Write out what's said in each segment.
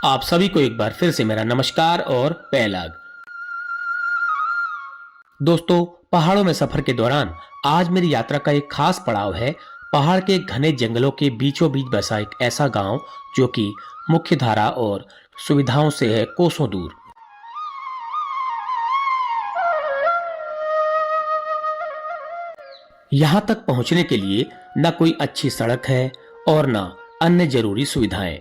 आप सभी को एक बार फिर से मेरा नमस्कार और पैलाग। दोस्तों, पहाड़ों में सफर के दौरान आज मेरी यात्रा का एक खास पड़ाव है पहाड़ के घने जंगलों के बीचों बीच बसा एक ऐसा गांव जो कि मुख्य धारा और सुविधाओं से है कोसों दूर। यहां तक पहुंचने के लिए न कोई अच्छी सड़क है और न अन्य जरूरी सुविधाएं।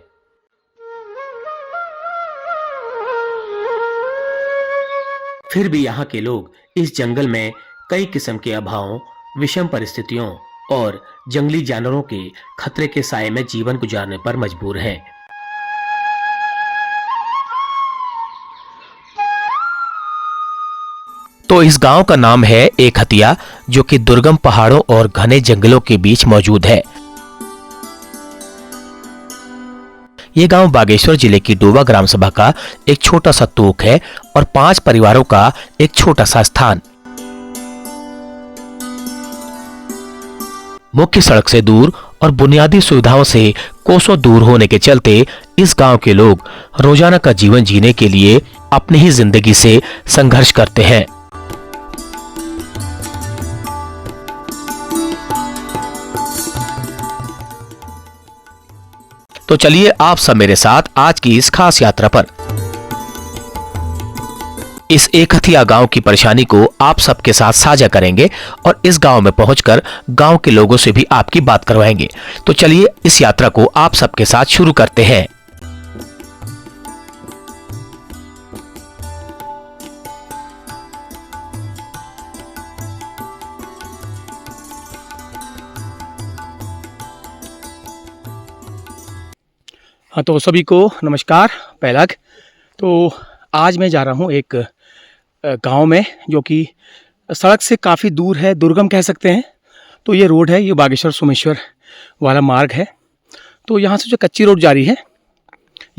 फिर भी यहाँ के लोग इस जंगल में कई किस्म के अभावों, विषम परिस्थितियों और जंगली जानवरों के खतरे के साए में जीवन गुजारने पर मजबूर हैं। तो इस गांव का नाम है एकहतिया, जो कि दुर्गम पहाड़ों और घने जंगलों के बीच मौजूद है। ये गांव बागेश्वर जिले की डोबा ग्राम सभा का एक छोटा सा तोक है और 5 परिवारों का एक छोटा सा स्थान। मुख्य सड़क से दूर और बुनियादी सुविधाओं से कोसों दूर होने के चलते इस गांव के लोग रोजाना का जीवन जीने के लिए अपनी ही जिंदगी से संघर्ष करते हैं। तो चलिए आप सब मेरे साथ आज की इस खास यात्रा पर। इस एकहतिया गांव की परेशानी को आप सबके साथ साझा करेंगे और इस गांव में पहुंचकर गांव के लोगों से भी आपकी बात करवाएंगे। तो चलिए इस यात्रा को आप सबके साथ शुरू करते हैं। हाँ, तो सभी को नमस्कार पैलाग। तो आज मैं जा रहा हूँ एक गांव में जो कि सड़क से काफ़ी दूर है, दुर्गम कह सकते हैं। तो ये रोड है, ये बागेश्वर सोमेश्वर वाला मार्ग है। तो यहाँ से जो कच्ची रोड जा रही है,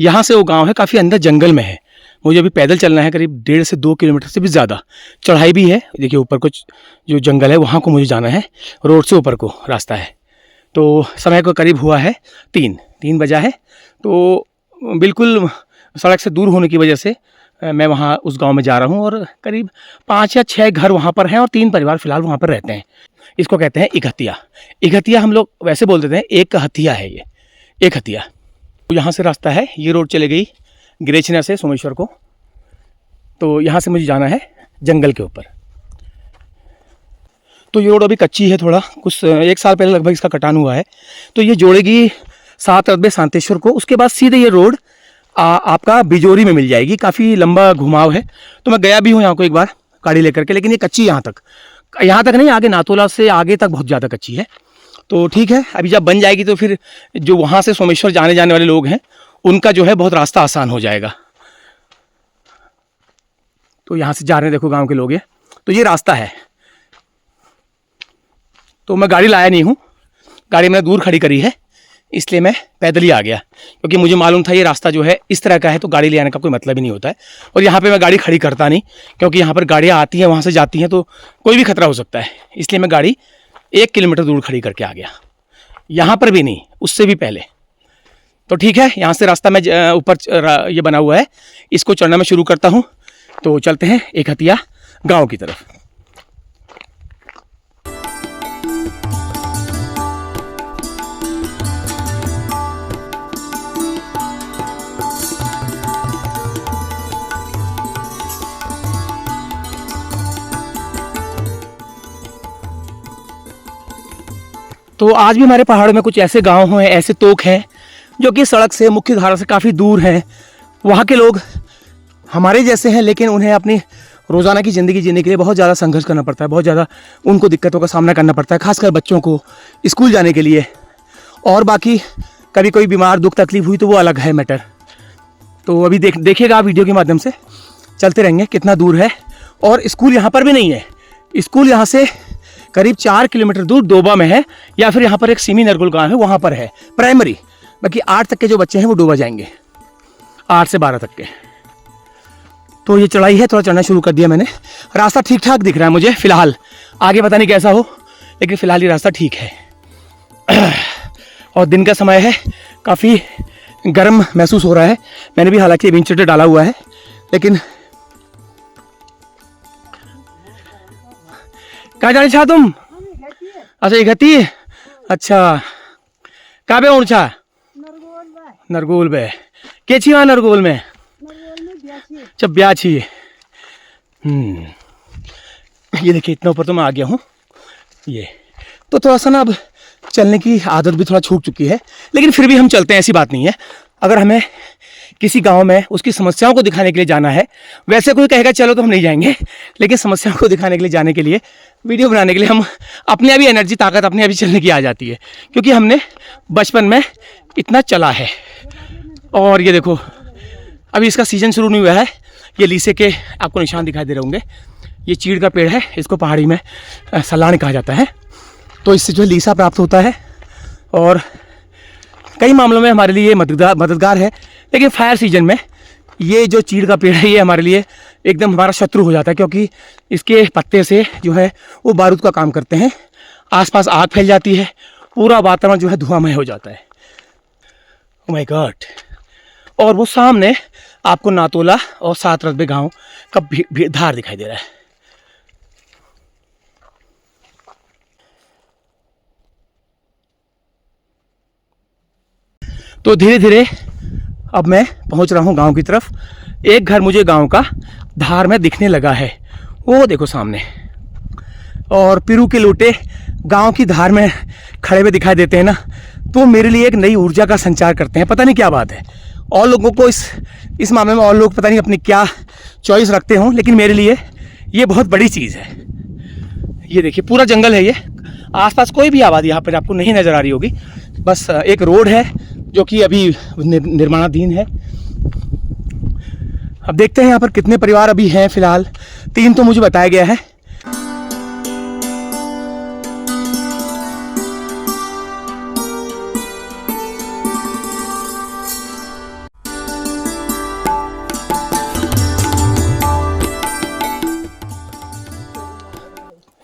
यहाँ से वो गांव है, काफ़ी अंदर जंगल में है। मुझे अभी पैदल चलना है, करीब 1.5 से 2 किलोमीटर से भी ज़्यादा। चढ़ाई भी है, देखिए ऊपर कुछ जो जंगल है वहाँ को मुझे जाना है, रोड से ऊपर को रास्ता है। तो समय को करीब हुआ है 3 बजा है। तो बिल्कुल सड़क से दूर होने की वजह से मैं वहाँ उस गांव में जा रहा हूँ और करीब 5 या 6 घर वहाँ पर हैं और 3 परिवार फिलहाल वहाँ पर रहते हैं। इसको कहते हैं एकहतिया। एकहतिया हम लोग वैसे बोल देते हैं, एकहतिया है ये, एकहतिया। तो यहाँ से रास्ता है, ये रोड चले गई गिरेचना से सोमेश्वर को। तो यहाँ से मुझे जाना है जंगल के ऊपर। तो ये रोड अभी कच्ची है, थोड़ा कुछ 1 साल पहले लगभग इसका कटान हुआ है। तो ये जोड़ेगी 7 रतबे सांतेश्वर को। उसके बाद सीधे ये रोड आपका बिजोरी में मिल जाएगी। काफ़ी लंबा घुमाव है। तो मैं गया भी हूँ यहाँ को एक बार गाड़ी लेकर के, लेकिन ये कच्ची यहाँ तक नहीं, आगे नाथोला से आगे तक बहुत ज़्यादा कच्ची है। तो ठीक है, अभी जब बन जाएगी तो फिर जो वहाँ से सोमेश्वर जाने वाले लोग हैं उनका जो है बहुत रास्ता आसान हो जाएगा। तो यहाँ से जा रहे हैं, देखो गाँव के लोग हैं। तो ये रास्ता है। तो मैं गाड़ी लाया नहीं हूँ, गाड़ी मैंने दूर खड़ी करी है, इसलिए मैं पैदल ही आ गया, क्योंकि मुझे मालूम था ये रास्ता जो है इस तरह का है, तो गाड़ी ले आने का कोई मतलब ही नहीं होता है। और यहाँ पे मैं गाड़ी खड़ी करता नहीं, क्योंकि यहाँ पर गाड़ियाँ आती हैं, वहाँ से जाती हैं, तो कोई भी खतरा हो सकता है। इसलिए मैं गाड़ी 1 किलोमीटर दूर खड़ी करके आ गया, यहाँ पर भी नहीं, उससे भी पहले। तो ठीक है, यहाँ से रास्ता मैं ऊपर ये बना हुआ है, इसको चढ़ना मैं शुरू करता हूँ। तो चलते हैं एकहतिया गाँव की तरफ। तो आज भी हमारे पहाड़ों में कुछ ऐसे गांव हैं, ऐसे तोक हैं जो कि सड़क से, मुख्य धारा से काफ़ी दूर हैं। वहाँ के लोग हमारे जैसे हैं, लेकिन उन्हें अपनी रोज़ाना की ज़िंदगी जीने के लिए बहुत ज़्यादा संघर्ष करना पड़ता है, बहुत ज़्यादा उनको दिक्कतों का सामना करना पड़ता है, खासकर बच्चों को स्कूल जाने के लिए। और बाकी कभी कोई बीमार, दुख तकलीफ हुई तो वो अलग है मैटर। तो अभी देखिएगा आप वीडियो के माध्यम से, चलते रहेंगे कितना दूर है। और स्कूल यहाँ पर भी नहीं है, स्कूल यहाँ से करीब 4 किलोमीटर दूर डोबा में है, या फिर यहाँ पर एक सिमी नरगुल गाँव है, वहाँ पर है प्राइमरी। बाकी 8 तक के जो बच्चे हैं वो डोबा जाएंगे, 8 से 12 तक के। तो ये चढ़ाई है, थोड़ा चढ़ना शुरू कर दिया मैंने। रास्ता ठीक ठाक दिख रहा है मुझे फ़िलहाल, आगे पता नहीं कैसा हो, लेकिन फ़िलहाल ये रास्ता ठीक है। और दिन का समय है, काफ़ी गर्म महसूस हो रहा है। मैंने भी हालांकि वेंटिलेटर डाला हुआ है, लेकिन कहाँ जाने छा तुम? अच्छा, एक हती है। अच्छा, कहाँ पे उड़ छा? नरगोल पे। के छी वहाँ नरगोल में? अच्छा, ब्याह छी। ये देखिए, इतना ऊपर तो मैं आ गया हूँ। ये तो थोड़ा सा ना अब चलने की आदत भी थोड़ा छूट चुकी है, लेकिन फिर भी हम चलते हैं, ऐसी बात नहीं है। अगर हमें किसी गांव में उसकी समस्याओं को दिखाने के लिए जाना है, वैसे कोई कहेगा चलो तो हम नहीं जाएंगे, लेकिन समस्याओं को दिखाने के लिए जाने के लिए, वीडियो बनाने के लिए हम अपने अभी एनर्जी ताकत अपने अभी चलने की आ जाती है, क्योंकि हमने बचपन में इतना चला है। और ये देखो, अभी इसका सीजन शुरू नहीं हुआ है। ये लीसे के आपको निशान दिखाई दे रहे होंगे। ये चीड़ का पेड़ है, इसको पहाड़ी में सलान कहा जाता है। तो इससे जो लीसा प्राप्त होता है और कई मामलों में हमारे लिए मददगार है। लेकिन फायर सीजन में ये जो चीड़ का पेड़ है, ये हमारे लिए एकदम हमारा शत्रु हो जाता है, क्योंकि इसके पत्ते से जो है वो बारूद का काम करते हैं। आसपास आग फैल जाती है, पूरा वातावरण जो है धुआंमय हो जाता है। Oh my God. और वो सामने आपको नातोला और 7 रस्बे गांव का धार दिखाई दे रहा है। तो धीरे धीरे अब मैं पहुंच रहा हूं गांव की तरफ। एक घर मुझे गांव का धार में दिखने लगा है, वो देखो सामने। और पिरू के लोटे गांव की धार में खड़े हुए दिखाई देते हैं ना, तो मेरे लिए एक नई ऊर्जा का संचार करते हैं। पता नहीं क्या बात है, और लोगों को इस मामले में और लोग पता नहीं अपनी क्या चॉइस रखते हों, लेकिन मेरे लिए ये बहुत बड़ी चीज़ है। ये देखिए, पूरा जंगल है ये, आसपास कोई भी आबादी यहाँ पर आपको नहीं नज़र आ रही होगी। बस एक रोड है जो कि अभी निर्माणाधीन है। अब देखते हैं यहाँ पर कितने परिवार अभी हैं। फिलहाल 3 तो मुझे बताया गया है।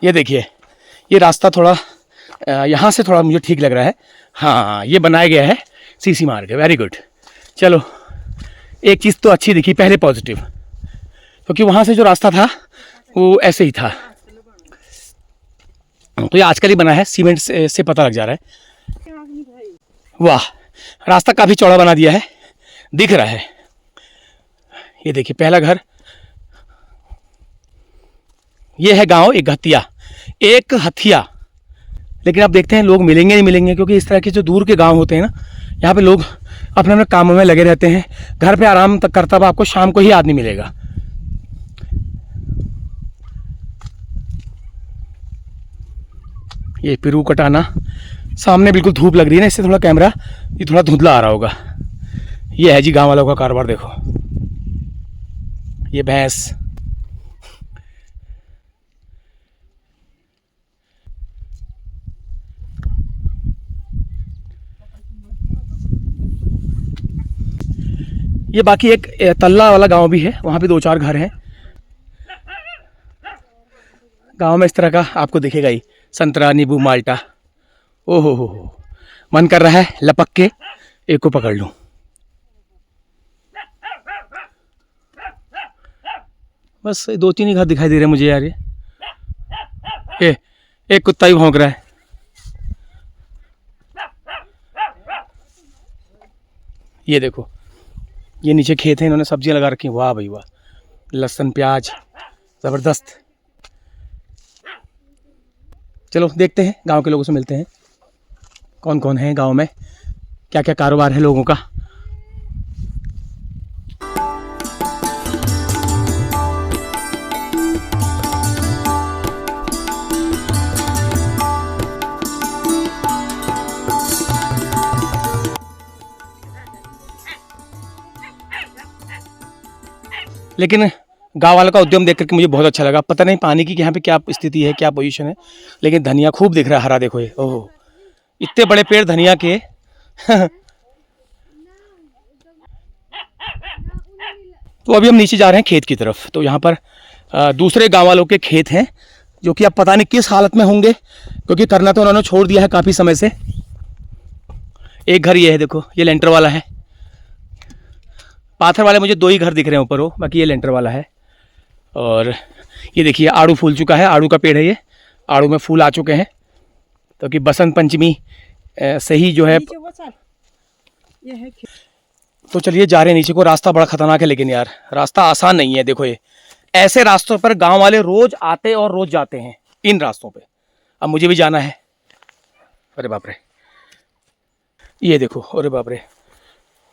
ये देखिए, ये रास्ता थोड़ा यहाँ से थोड़ा मुझे ठीक लग रहा है। हाँ, ये बनाया गया है सीसी मार के। Very good. चलो, एक चीज़ तो अच्छी दिखी पहले, पॉजिटिव, क्योंकि वहाँ से जो रास्ता था वो ऐसे ही था। तो ये आजकल ही बना है, सीमेंट से पता लग जा रहा है। वाह, रास्ता काफ़ी चौड़ा बना दिया है, दिख रहा है। ये देखिए, पहला घर, ये है गांव एक हथिया। लेकिन अब देखते हैं लोग मिलेंगे नहीं मिलेंगे, क्योंकि इस तरह के जो दूर के गांव होते हैं ना, यहाँ पे लोग अपने अपने कामों में लगे रहते हैं। घर पे आराम तक करता हुआ आपको शाम को ही आदमी मिलेगा। ये पिरू कटाना, सामने बिल्कुल धूप लग रही है ना, इससे थोड़ा कैमरा ये थोड़ा धुंधला आ रहा होगा। ये है जी गांव वालों का कारोबार। देखो, ये भैंस, ये बाकी एक तल्ला वाला गांव भी है, वहाँ भी 2-4 घर हैं। गांव में इस तरह का आपको दिखेगा ही, संतरा, नींबू, माल्टा। ओहो हो, मन कर रहा है लपक के एक को पकड़ लूं। बस 2-3 ही घर दिखाई दे रहे हैं मुझे यार। ये एक कुत्ता ही भौंक रहा है। ये देखो, ये नीचे खेत है, इन्होंने सब्जियां लगा रखी हैं। वाह भाई वाह, लहसुन, प्याज, ज़बरदस्त। चलो देखते हैं, गांव के लोगों से मिलते हैं, कौन कौन है गांव में, क्या क्या कारोबार है लोगों का। लेकिन गांव वालों का उद्यम देख करके मुझे बहुत अच्छा लगा। पता नहीं पानी की यहाँ पे क्या स्थिति है, क्या पोजीशन है, लेकिन धनिया खूब दिख रहा है हरा। देखो ये, ओह, इतने बड़े पेड़ धनिया के। तो अभी हम नीचे जा रहे हैं खेत की तरफ। तो यहाँ पर दूसरे गांव वालों के खेत हैं, जो कि अब पता नहीं किस हालत में होंगे, क्योंकि करना तो उन्होंने छोड़ दिया है काफ़ी समय से। एक घर ये है, देखो, ये लेंटर वाला है, पाथर वाले मुझे 2 ही घर दिख रहे हैं ऊपर, वो बाकी ये लेंटर वाला है। और ये देखिए आड़ू फूल चुका है, आड़ू का पेड़ है ये, आड़ू में फूल आ चुके हैं, तो कि बसंत पंचमी से ही जो है। तो चलिए जा रहे हैं नीचे को। रास्ता बड़ा खतरनाक है लेकिन यार, रास्ता आसान नहीं है। देखो ये ऐसे रास्तों पर गांव वाले रोज आते और रोज जाते हैं इन रास्तों पे। अब मुझे भी जाना है। अरे बाप रे, ये देखो, अरे बाप रे,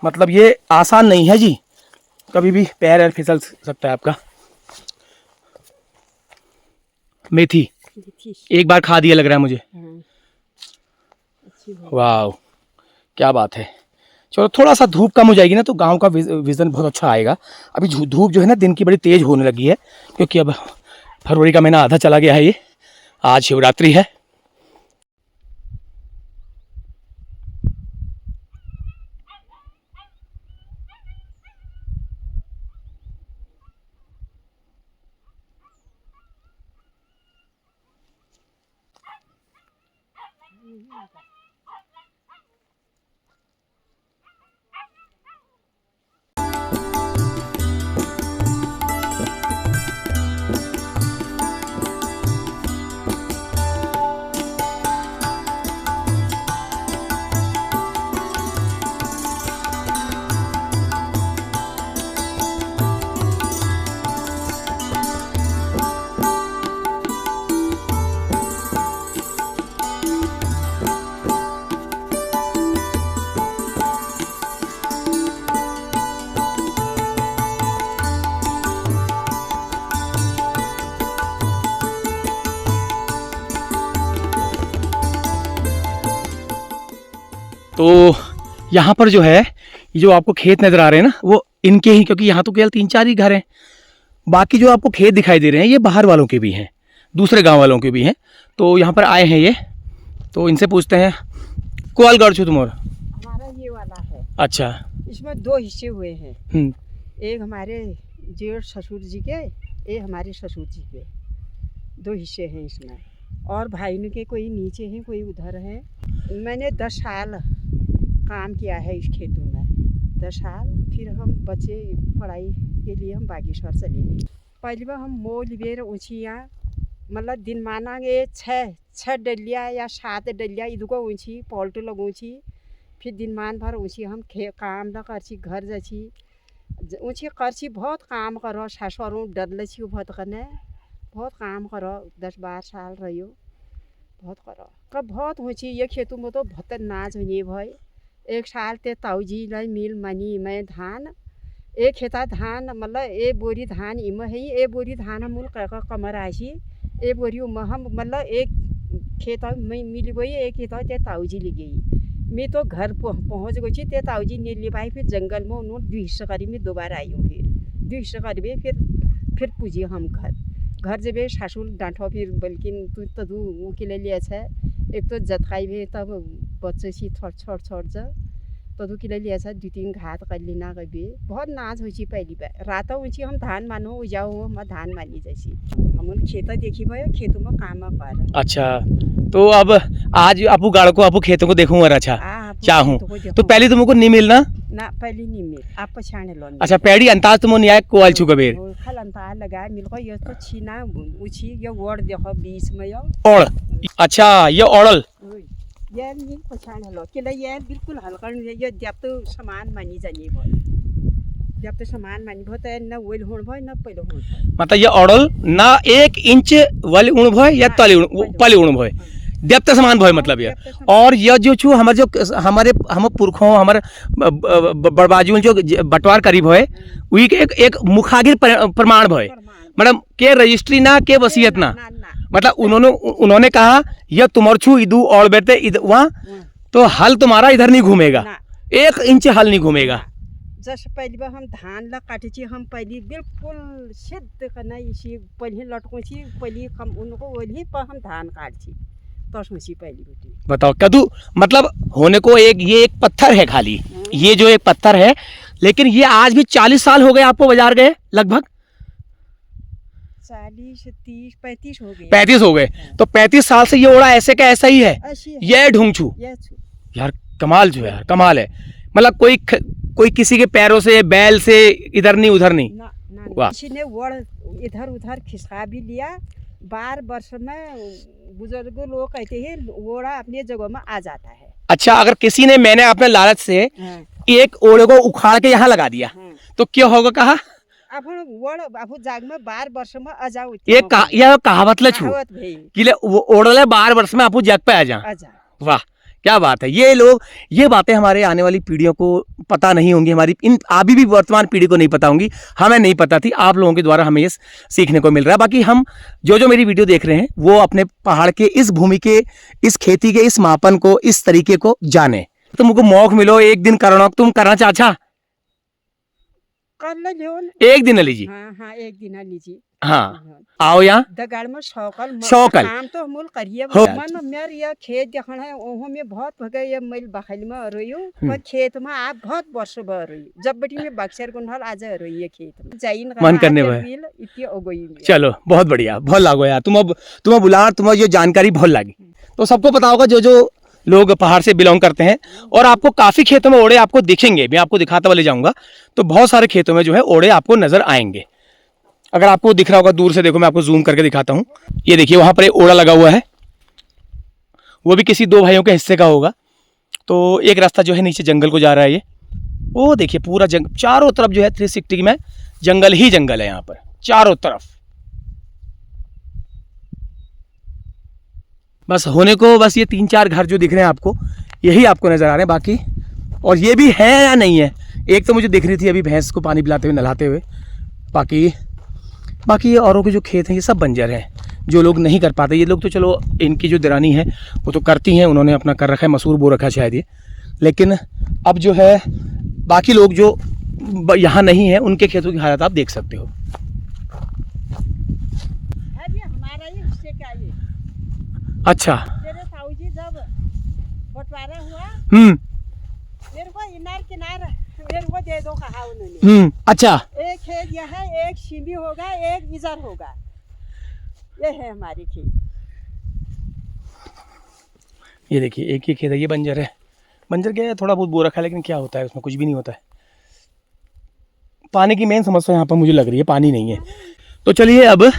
मतलब ये आसान नहीं है जी, कभी भी पैर फिसल सकता है आपका। मेथी एक बार खा दिया लग रहा है मुझे। वाह क्या बात है। चलो थोड़ा सा धूप कम हो जाएगी ना तो गांव का विजन बहुत अच्छा आएगा। अभी धूप जो है ना दिन की बड़ी तेज होने लगी है, क्योंकि अब फरवरी का महीना आधा चला गया है। ये आज शिवरात्रि है। तो यहाँ पर जो है, ये जो आपको खेत नज़र आ रहे हैं ना, वो इनके ही, क्योंकि यहाँ तो केवल 3-4 ही घर हैं। बाकी जो आपको खेत दिखाई दे रहे हैं ये बाहर वालों के भी हैं, दूसरे गांव वालों के भी हैं। तो यहाँ पर आए हैं ये, तो इनसे पूछते हैं। कोल गढ़ छो तुम्हारा? हमारा ये वाला है। अच्छा, इसमें 2 हिस्से हुए हैं। एक हमारे जेठ ससुर जी के, एक हमारे ससुर जी के, 2 हिस्से हैं इसमें। और भाई के कोई नीचे हैं, कोई उधर है। मैंने 10 साल काम किया है इस खेतों में, 10 साल। फिर हम बच्चे पढ़ाई के लिए हम बागेश्वर चले गए। पहली बार हम मोल बेर ऊँचियाँ, मतलब दिन माना ये 6 डलिया या 7 डलिया इधर ऊँची पॉल्ट लग ऊँची। फिर दिन मान भर ऊँची हम काम न करची, घर जाची ऊँची करची। बहुत काम करो, सासुरों डरले छी बहुत करने, बहुत काम करो। 10-12 साल रहियो, बहुत करो। कब बहुत ऊँची ये खेतों में तो बहुत नाच हुई भाई। एक साल ते ताऊजी लाई मिल मनी मैं धान, एक खेता धान, मतलब ए बोरी धान इम है, ए बोरी धान हम कमर आशी, ए बोरी हम मतलब एक खेता में मिल गई, एक खेता ते ताऊजी ले गई। मैं तो घर पहुँच गई ते ताऊजी ने ले पाई। फिर जंगल में उन्होंने 2 हिस्सा करी, मैं दोबारा आई हूँ। फिर 2 हिस्सा करी, फिर पूछिए हम घर जब सासुर डांटो, फिर बल्कि तू वो के लिए अच्छा। एक तो जतकाई भी तब बच्चे सी छोड़ जा तो के लिए अच्छा 2-3 घात कर लेना कभी। बहुत नाच हुई पहली बार रात ऊँची हम धान मानो जाओ, हम धान मानी जैसी हम खेत देखी भाई, खेतों में काम कर। अच्छा, तो अब आज आपू गाड़ को आपू खेतों को देखूँ और अच्छा चाहूँ तो पहले तुमको नहीं मिलना ना, पहले नहीं मिल आप पछाने लो। अच्छा, पैड़ी अंताज तुम नहीं आए कोल छु कबेर खल अंताज लगा मिलको ये तो छीना ऊँची ये वोड़ देखो बीच में यो ओड़। अच्छा, ये ओड़ल ये नहीं पछाने लो कि ये बिल्कुल हल्का ये जब तो सामान मानी जानी भाई, जब तो सामान मानी बहुत है ना वही होड़ भाई ना पहले होड़। मतलब ये ओड़ल ना 1 इंच वाली उण भय या तली पली उण भय, देवता समान भय मतलब ये। और यह जो छू हमारे हम पुरखों हमारे बड़बाजू जो बंटवार करीब है वही के एक मुखागिर प्रमाण भय, मतलब के रजिस्ट्री ना के वसीयत ना, मतलब उन्होंने कहा यह तुमर छू इधू और बेटे वहाँ तो हल तुम्हारा इधर नहीं घूमेगा, 1 इंच हल नहीं घूमेगा। जैसे पहली बार हम धान ला काटे छी, हम पहली बिल्कुल सिद्ध करना इसी पहले लटको छी, पहले हम उनको वही पर हम धान काट छी तो सोची पहली बेटी। बताओ कदू मतलब होने को ये एक पत्थर है खाली, ये जो एक पत्थर है, लेकिन ये आज भी 40 साल हो गए आपको बाजार गए लगभग 40, 30, 35 हो गए। 35 हो गए, तो 35 साल से ये ओड़ा ऐसे का ऐसा ही है। ये ढूंढ छू यार, कमाल जो है यार, कमाल है। मतलब कोई किसी के पैरों से, बैल से, इधर नहीं उधर नहीं। ना वाह। किसी ने वड़ इधर उधर खिसका भी लिया। 12 वर्ष में बुजुर्ग लोग कहते हैं ओड़ा अपनी जगह में आ जाता है। अच्छा, अगर किसी ने, मैंने अपने लालच से हाँ, एक ओड़े को उखाड़ के यहाँ लगा दिया हाँ। तो क्या होगा कहा? अब वड़ अब जाग में 12 वर्ष में आ जाओ। यह कहावत ले छू कहावत भई कि ले वो ओड़ले 12 वर्ष में आपू जग पे आ जा। आ जा। वाह, क्या बात है। ये लोग, ये बातें हमारे आने वाली पीढ़ियों को पता नहीं होंगी, हमारी इन अभी भी वर्तमान पीढ़ी को नहीं पता होंगी। हमें नहीं पता थी, आप लोगों के द्वारा हमें ये सीखने को मिल रहा है। बाकी हम जो मेरी वीडियो देख रहे हैं वो अपने पहाड़ के इस भूमि के, इस खेती के इस मापन को, इस तरीके को जाने। तुमको मौका मिलो एक दिन करना, तुम करना चाचा कर लो एक दिन लीजिए। हाँ हाँ, एक दिन लीजिए। हाँ, आओ यहाँ दगाड़ में सौकल सौकल। काम तो मूल करिए। हो। मन मेर ये खेत देखना है, ओहो में बहुत भगे ये मैल बखल में रोयो। पर खेत में आप बहुत वर्ष भर रोई। जब बेटी में बक्सर गुंडल आज रोई है खेत में जाइन मन करने में इतनी ओगोई में। चलो, बहुत बढ़िया, बहुत लागो यार। तुम्हें बुला, तुम्हें ये जानकारी बहुत लगी। तो सबको पता होगा जो लोग पहाड़ से बिलोंग करते हैं, और आपको काफी खेतों में ओड़े आपको दिखेंगे। मैं आपको दिखाता हुआ ले जाऊंगा तो बहुत सारे खेतों में जो है ओड़े आपको नजर आएंगे। अगर आपको दिख रहा होगा दूर से, देखो मैं आपको जूम करके दिखाता हूँ। ये देखिए वहां पर एक ओड़ा लगा हुआ है, वो भी किसी 2 भाइयों के हिस्से का होगा। तो एक रास्ता जो है नीचे जंगल को जा रहा है। ये वो देखिए पूरा जंगल, चारों तरफ जो है 360 में जंगल ही जंगल है यहाँ पर चारों तरफ। बस होने को बस ये 3-4 घर जो दिख रहे हैं आपको, यही आपको नजर आ रहे हैं। बाकी और ये भी है या नहीं है, एक तो मुझे दिख रही थी अभी भैंस को पानी पिलाते हुए, नहलाते हुए। बाकी ये औरों के जो खेत हैं ये सब बंजर हैं, जो लोग नहीं कर पाते। ये लोग तो चलो, इनकी जो दरानी है वो तो करती हैं, उन्होंने अपना कर रखा है, मसूर बो रखा है शायद ये। लेकिन अब जो है बाकी लोग जो यहाँ नहीं है, उनके खेतों की हालत आप देख सकते हो। हमारा ही हिस्से का ये। अच्छा, तेरे साहू जी जब बंटवारा हुआ, मेरे को इनार किनार मेरे को दे दो कहा उन्होंने। अच्छा, एक खेत यह है, एक शिमी होगा, एक इजर होगा। ये है हमारी खेत। ये देखिए एक ही खेत है, ये बंजर है। बंजर क्या है, थोड़ा बहुत बो रखा है, लेकिन क्या होता है उसमें, कुछ भी नहीं होता है। पानी की मेन समस्या यहाँ पर मुझे लग रही है, पानी नहीं है। तो चलिए अब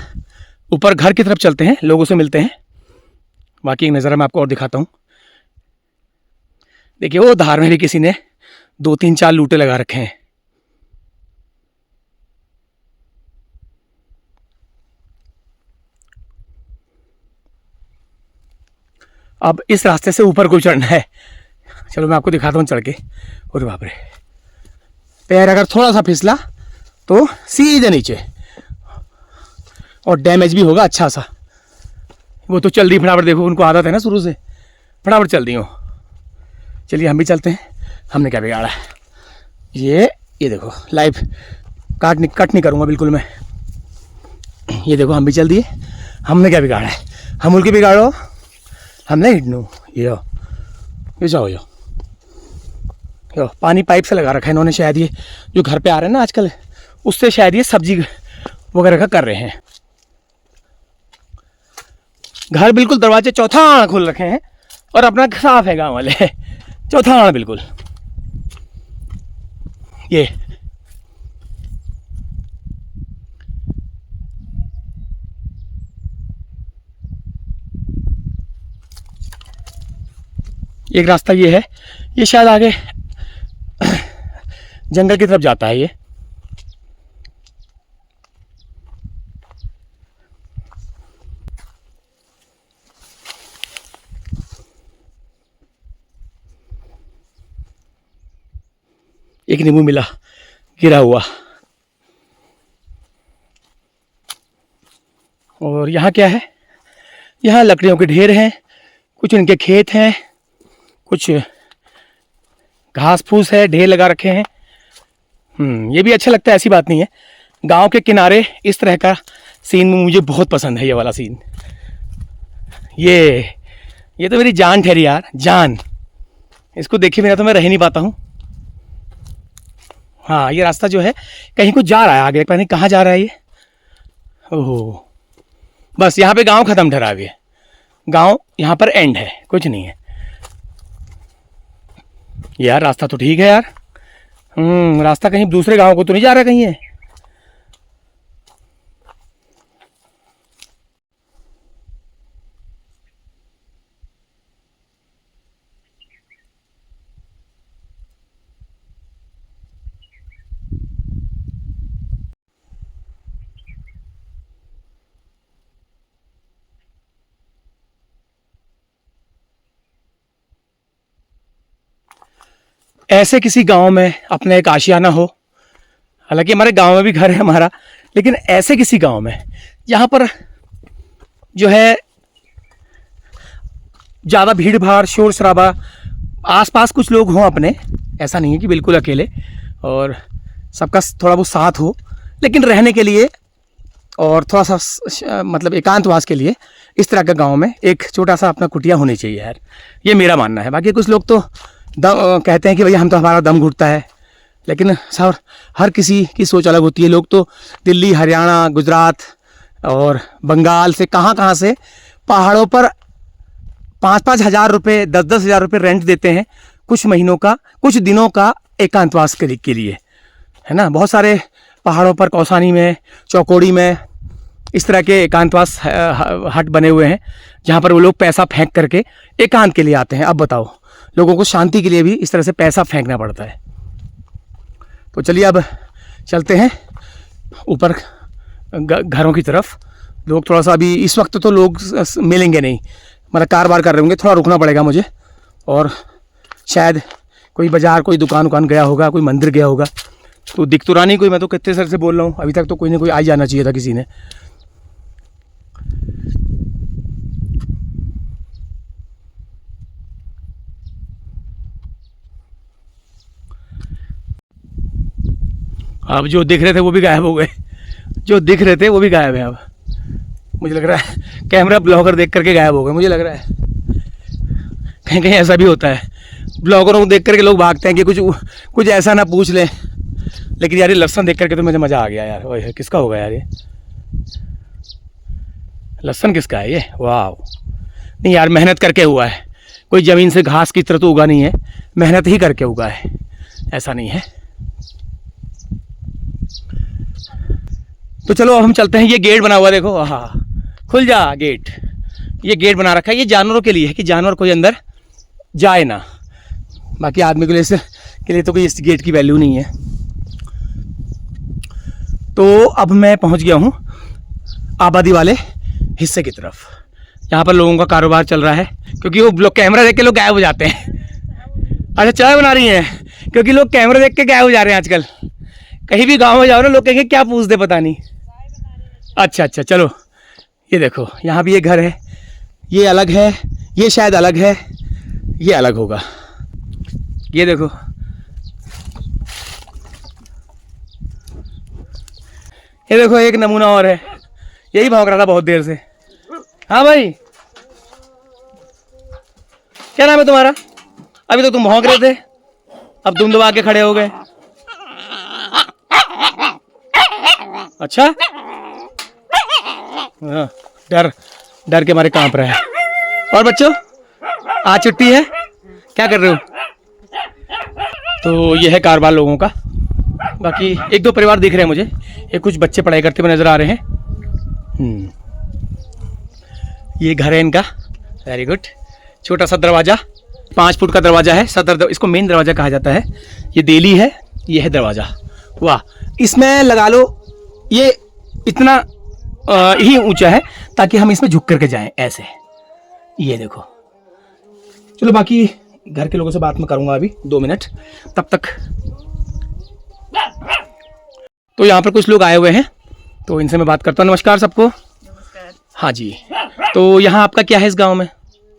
ऊपर घर की तरफ चलते हैं, लोगों से मिलते हैं। बाकी एक नज़ारा मैं आपको और दिखाता हूँ। देखिए वो धार में भी किसी ने 2-3-4 लूटे लगा रखे हैं। अब इस रास्ते से ऊपर को चढ़ना है। चलो मैं आपको दिखाता हूँ चढ़ के। और बाप रे, पैर अगर थोड़ा सा फिसला तो सीधे नीचे, और डैमेज भी होगा अच्छा सा। वो तो चल दी फटाफट, देखो उनको आदत है ना शुरू से, फटाफट चल दी हो। चलिए हम भी चलते हैं, हमने क्या बिगाड़ा है। ये देखो लाइव कट नहीं करूँगा बिल्कुल मैं। ये देखो हम भी चल दिए, हमने क्या बिगाड़ा है। हम उनके बिगाड़ो, हमने हिटनू। ये जाओ यो पानी पाइप से लगा रखा है इन्होंने, शायद ये जो घर पे आ रहे हैं ना आजकल, उससे शायद ये सब्जी वगैरह का कर रहे हैं। घर बिल्कुल दरवाजे चौथा आना खोल रखे हैं, और अपना साफ है गाँव वाले, चौथा आना बिल्कुल। ये एक रास्ता ये है, ये शायद आगे जंगल की तरफ जाता है। ये एक नींबू मिला गिरा हुआ। और यहाँ क्या है, यहाँ लकड़ियों के ढेर हैं, कुछ इनके खेत हैं, कुछ घास फूस है, ढेर लगा रखे हैं। ये भी अच्छा लगता है, ऐसी बात नहीं है। गांव के किनारे इस तरह का सीन मुझे बहुत पसंद है, ये वाला सीन। ये तो मेरी जान ठहरी यार, जान। इसको देखे बिना तो मैं रह नहीं पाता हूँ। हाँ, ये रास्ता जो है कहीं को जा रहा है आगे, पता नहीं कहाँ जा रहा है ये। ओहो, बस यहाँ पे गांव खत्म ठहरा हुआ है, गांव यहाँ पर एंड है, कुछ नहीं है। यार रास्ता तो ठीक है यार, रास्ता कहीं दूसरे गांव को तो नहीं जा रहा कहीं है? ऐसे किसी गांव में अपना एक आशियाना हो, हालांकि हमारे गांव में भी घर है हमारा, लेकिन ऐसे किसी गांव में जहाँ पर जो है ज़्यादा भीड़ भाड़ शोर शराबा, आसपास कुछ लोग हों अपने, ऐसा नहीं है कि बिल्कुल अकेले, और सबका थोड़ा बहुत साथ हो, लेकिन रहने के लिए और थोड़ा सा मतलब एकांतवास के लिए इस तरह का गांव में एक छोटा सा अपना कुटिया होनी चाहिए यार, ये मेरा मानना है। बाकी कुछ लोग तो कहते हैं कि भैया हम तो हमारा दम घुटता है, लेकिन सर हर किसी की सोच अलग होती है। लोग तो दिल्ली, हरियाणा, गुजरात और बंगाल से कहाँ से पहाड़ों पर 5-5 हज़ार रुपये, 10-10 हज़ार रुपये रेंट देते हैं कुछ महीनों का, कुछ दिनों का एकांतवास के लिए, है ना। बहुत सारे पहाड़ों पर कौसानी में, चौकोड़ी में इस तरह के एकांतवास हट बने हुए हैं जहाँ पर वो लोग पैसा फेंक करके एकांत के लिए आते हैं। अब बताओ, लोगों को शांति के लिए भी इस तरह से पैसा फेंकना पड़ता है। तो चलिए अब चलते हैं ऊपर घरों की तरफ। लोग थोड़ा सा अभी इस वक्त तो लोग मिलेंगे नहीं, मतलब कारोबार कर रहे होंगे, थोड़ा रुकना पड़ेगा मुझे, और शायद कोई बाज़ार, कोई दुकान गया होगा, कोई मंदिर गया होगा, तो दिख तो रहा नहीं कोई। मैं तो कितने सर से बोल रहा हूँ, अभी तक तो कोई ना कोई आ जाना चाहिए था किसी ने। अब जो दिख रहे थे वो भी गायब हो गए, जो दिख रहे थे वो भी गायब है। अब मुझे लग रहा है कैमरा ब्लॉगर देख करके गायब हो गए, मुझे लग रहा है कहीं कहीं ऐसा भी होता है, ब्लॉगरों को देख करके लोग भागते हैं कि कुछ ऐसा ना पूछ लें। लेकिन यार ये लहसुन देख करके तो मुझे मज़ा आ गया यार। ओए किसका होगा यार ये लहसुन, किसका है ये? वाह, नहीं यार मेहनत करके हुआ है, कोई ज़मीन से घास की तरह तो उगा नहीं है, मेहनत ही करके उगा है, ऐसा नहीं है। तो चलो अब हम चलते हैं। ये गेट बना हुआ देखो, हाँ खुल जा गेट, ये गेट बना रखा है, ये जानवरों के लिए है कि जानवर कोई अंदर जाए ना, बाकी आदमी के लिए तो कोई इस गेट की वैल्यू नहीं है। तो अब मैं पहुंच गया हूं आबादी वाले हिस्से की तरफ, यहाँ पर लोगों का कारोबार चल रहा है, क्योंकि वो लोग कैमरा देख के लोग गायब हो जाते हैं। अच्छा चाय बना रही हैं, क्योंकि लोग कैमरा देख के गायब हो जा रहे हैं आजकल। कहीं भी गाँव में जाओ ना, लोग कहेंगे क्या पूछते पता नहीं। अच्छा चलो, ये देखो यहाँ भी एक घर है, ये अलग है, ये शायद अलग है, ये अलग होगा। ये देखो, ये देखो एक नमूना और है, यही भौंक रहा था बहुत देर से। हाँ भाई, क्या नाम है तुम्हारा? अभी तो तुम भौंक रहे थे, अब तुम दबा के खड़े हो गए। अच्छा, हाँ, डर के मारे कांप रहा है। और बच्चों, आज छुट्टी है, क्या कर रहे हो? तो ये है कारोबार लोगों का। बाकी एक दो परिवार दिख रहे हैं मुझे, ये कुछ बच्चे पढ़ाई करते हुए नजर आ रहे हैं। ये घर है इनका, वेरी गुड। छोटा सा दरवाज़ा, 5 फुट का दरवाज़ा है, इसको मेन दरवाज़ा कहा जाता है। ये देली है, ये है दरवाज़ा। वाह, इसमें लगा लो ये इतना ही ऊंचा है ताकि हम इसमें झुक करके जाएं ऐसे। ये देखो, चलो बाकी घर के लोगों से बात मैं करूंगा अभी 2 मिनट, तब तक। तो यहाँ पर कुछ लोग आए हुए हैं, तो इनसे मैं बात करता हूँ। नमस्कार सबको। नमस्कार। हाँ जी, तो यहाँ आपका क्या है इस गांव में?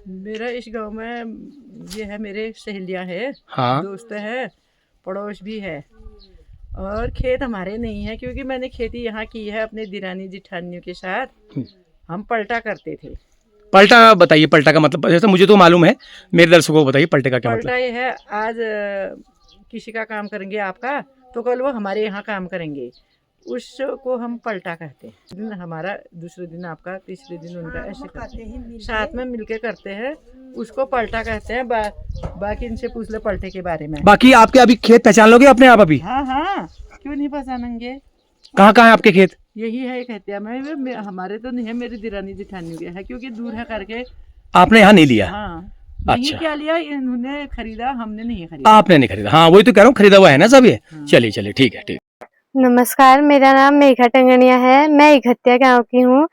मेरा इस गांव में ये है, मेरे सहेलियां हैं, हाँ, दोस्त है, पड़ोस भी है, और खेत हमारे नहीं है, क्योंकि मैंने खेती यहाँ की है अपने दिरानी जिठानियों के साथ। हम पलटा करते थे। पलटा बताइए, पलटा का मतलब? जैसे मुझे तो मालूम है, मेरे दर्शकों को बताइए पलटे का क्या पलटा मतलब। ये है, आज किसी का काम करेंगे आपका, तो कल वो हमारे यहाँ काम करेंगे। उसको हम पलटा कहते हैं। दिन हमारा, दूसरे दिन आपका, तीसरे दिन उनका, ऐसे करते हैं, साथ में मिलके करते हैं, उसको पलटा कहते हैं। बाकी इनसे पूछ लो पलटे के बारे में। बाकी आपके अभी खेत पहचान लोगे अपने आप अभी? हाँ हाँ, क्यों नहीं पहचानेंगे। कहाँ कहाँ है आपके खेत? यही है कहते में, हमारे तो नहीं है, मेरी दिरानी जिठानी के है, क्योंकि दूर है करके। आपने यहाँ नहीं लिया? हाँ, नहीं अच्छा। क्या लिया, इन्होंने खरीदा, हमने नहीं खरीदा। आपने नहीं खरीदा? हाँ वही तो कह रहा हूँ, खरीदा हुआ है ना सब ये। हाँ। चलिए चलिए, ठीक है, ठीक। नमस्कार, मेरा नाम मेघा टंगनिया है। मैं इघतिया गांव की हूँ।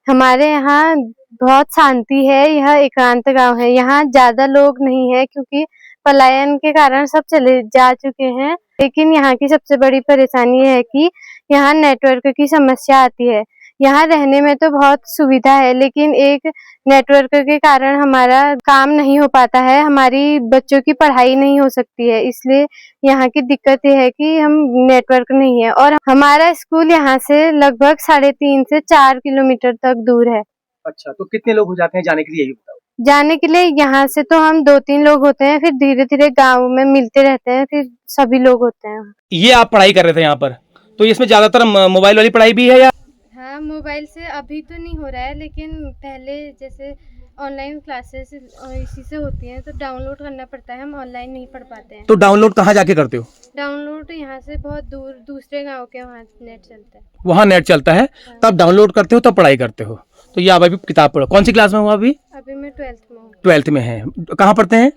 हमारे यहाँ बहुत शांति है। यह एकांत गांव है। यहाँ ज्यादा लोग नहीं है क्योंकि पलायन के कारण सब चले जा चुके हैं। लेकिन यहाँ की सबसे बड़ी परेशानी है कि यहाँ नेटवर्क की समस्या आती है। यहाँ रहने में तो बहुत सुविधा है, लेकिन एक नेटवर्क के कारण हमारा काम नहीं हो पाता है, हमारी बच्चों की पढ़ाई नहीं हो सकती है। इसलिए यहाँ की दिक्कत ये है कि हम नेटवर्क नहीं है, और हमारा स्कूल यहाँ से लगभग 3.5 से 4 किलोमीटर तक दूर है। अच्छा, तो कितने लोग हो जाते हैं जाने के लिए, ये बताओ? जाने के लिए यहाँ से तो हम 2-3 लोग होते हैं, फिर धीरे धीरे गाँव में मिलते रहते हैं, फिर सभी लोग होते हैं। ये आप पढ़ाई कर रहे थे यहाँ पर, तो इसमें ज्यादातर मोबाइल वाली पढ़ाई भी है या? हाँ, मोबाइल से अभी तो नहीं हो रहा है, लेकिन पहले जैसे ऑनलाइन क्लासेस इसी से होती हैं, तो डाउनलोड करना पड़ता है, हम ऑनलाइन नहीं पढ़ पाते हैं। तो डाउनलोड कहाँ जाके करते हो? डाउनलोड यहाँ से बहुत दूर दूसरे गांव के वहाँ नेट चलता है। वहाँ नेट चलता है, तब डाउनलोड करते हो, तब पढ़ाई करते हो। तो ये आप अभी किताब पढ़ो। कौन सी क्लास में हो अभी? अभी मैं 12th में हूँ। 12th में है। कहाँ पढ़ते हैं?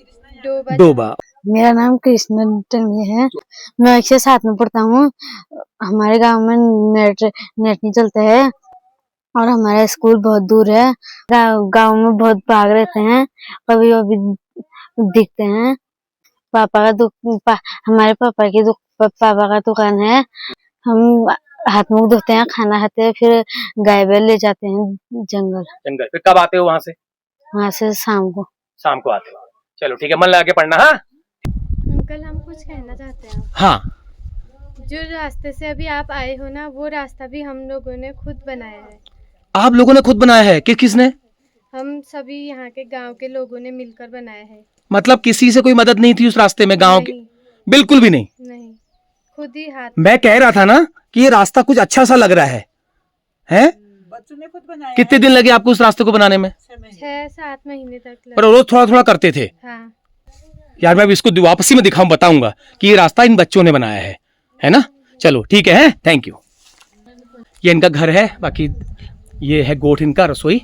डोबा। मेरा नाम कृष्ण टंगिया है। मैं 107 में पढ़ता हूँ। हमारे गांव में नेट नहीं चलता है, और हमारा स्कूल बहुत दूर है। गांव में बहुत भाग रहते हैं, कभी कभी दिखते हैं। हमारे पापा का दुकान है। हम हाथ मुंह धोते हैं, खाना खाते हैं, फिर गाय बैल ले जाते हैं जंगल। फिर कब आते हो वहाँ से? वहाँ से शाम को आते हो। चलो ठीक है, मन लगा के पढ़ना। हाँ अंकल, हम कुछ कहना चाहते हैं। हाँ। जो रास्ते से अभी आप आए हो ना, वो रास्ता भी हम लोगों ने खुद बनाया है। आप लोगों ने खुद बनाया है? किसने? हम सभी यहाँ के गांव के लोगों ने मिलकर बनाया है। मतलब किसी से कोई मदद नहीं थी उस रास्ते में? गांव के बिल्कुल भी नहीं? नहीं, खुद ही हाथ। मैं कह रहा था ना कि ये रास्ता कुछ अच्छा सा लग रहा है, हैं? बच्चों ने खुद बनाया। कितने दिन लगे आपको उस रास्ते को बनाने में? 6-7 महीने तक लगे। पर रोज थोड़ा थोड़ा करते थे? हाँ। यार मैं इसको वापसी में दिखाऊं, बताऊंगा कि ये रास्ता इन बच्चों ने बनाया है ना? चलो ठीक है, थैंक यू। ये इनका घर है, बाकी ये है गोठ इनका, रसोई।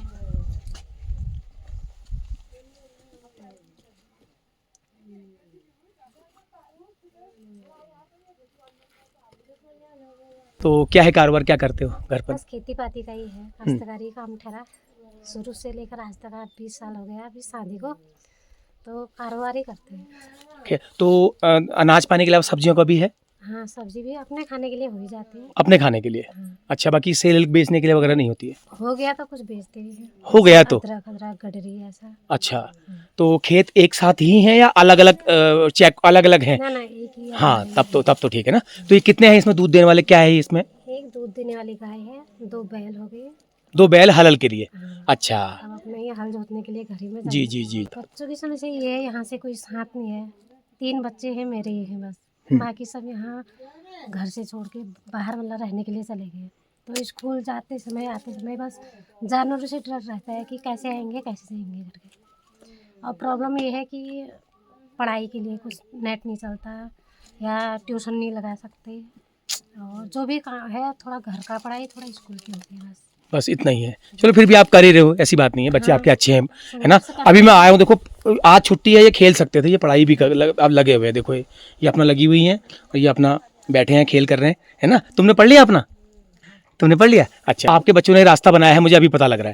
तो क्या है कारोबार, क्या करते हो घर पर? बस खेती पाती का ही है, काश्तकारी काम ठहरा शुरू से लेकर आज तक। 20 साल हो गया अभी शादी को, तो कारोबार ही करते हैं। तो अनाज पाने के अलावा सब्जियों का भी है? हाँ, सब्जी भी अपने खाने के लिए हो ही जाती है। अपने खाने के लिए? हाँ। अच्छा, बाकी सेल बेचने के लिए वगैरह नहीं होती है? हो गया तो कुछ बेचते भी हैं। हो गया तो? अदरक गडरी ऐसा। अच्छा, तो खेत एक साथ ही हैं या अलग अलग चेक अलग अलग हैं? ना एक ही है। हाँ, तब तो ठीक है ना। तो ये कितने हैं इसमें दूध देने वाले, क्या है इसमें? एक दूध देने वाली गाय है, 2 बैल हो गए। 2 बैल हलल के लिए? हाँ। अच्छा। अब अपने ये हल जोतने के लिए घर ही में जी जी जी। बच्चों की समस्या ये है, यहाँ से कोई साथ नहीं है। 3 बच्चे हैं मेरे ही हैं बस, बाकी सब यहाँ घर से छोड़ के बाहर मतलब रहने के लिए चले गए। तो स्कूल जाते समय आते समय बस जानवरों से डर रहता है कि कैसे आएंगे कैसे जाएंगे करके। और प्रॉब्लम ये है कि पढ़ाई के लिए कुछ नेट नहीं चलता, या ट्यूशन नहीं लगा सकते, और जो भी काम है थोड़ा घर का पढ़ाई, थोड़ा स्कूल की होती है बस इतना ही है। चलो फिर भी आप कर ही रहे हो, ऐसी बात नहीं है, बच्चे हाँ। आपके अच्छे हैं, है ना? अभी मैं आया हूँ, देखो आज छुट्टी है, ये खेल सकते थे, ये पढ़ाई भी अब लगे हुए हैं। देखो ये अपना लगी हुई हैं, और ये अपना बैठे हैं, खेल कर रहे हैं, है ना? तुमने पढ़ लिया अपना? तुमने पढ़ लिया? अच्छा, आपके बच्चों ने रास्ता बनाया है, मुझे अभी पता लग रहा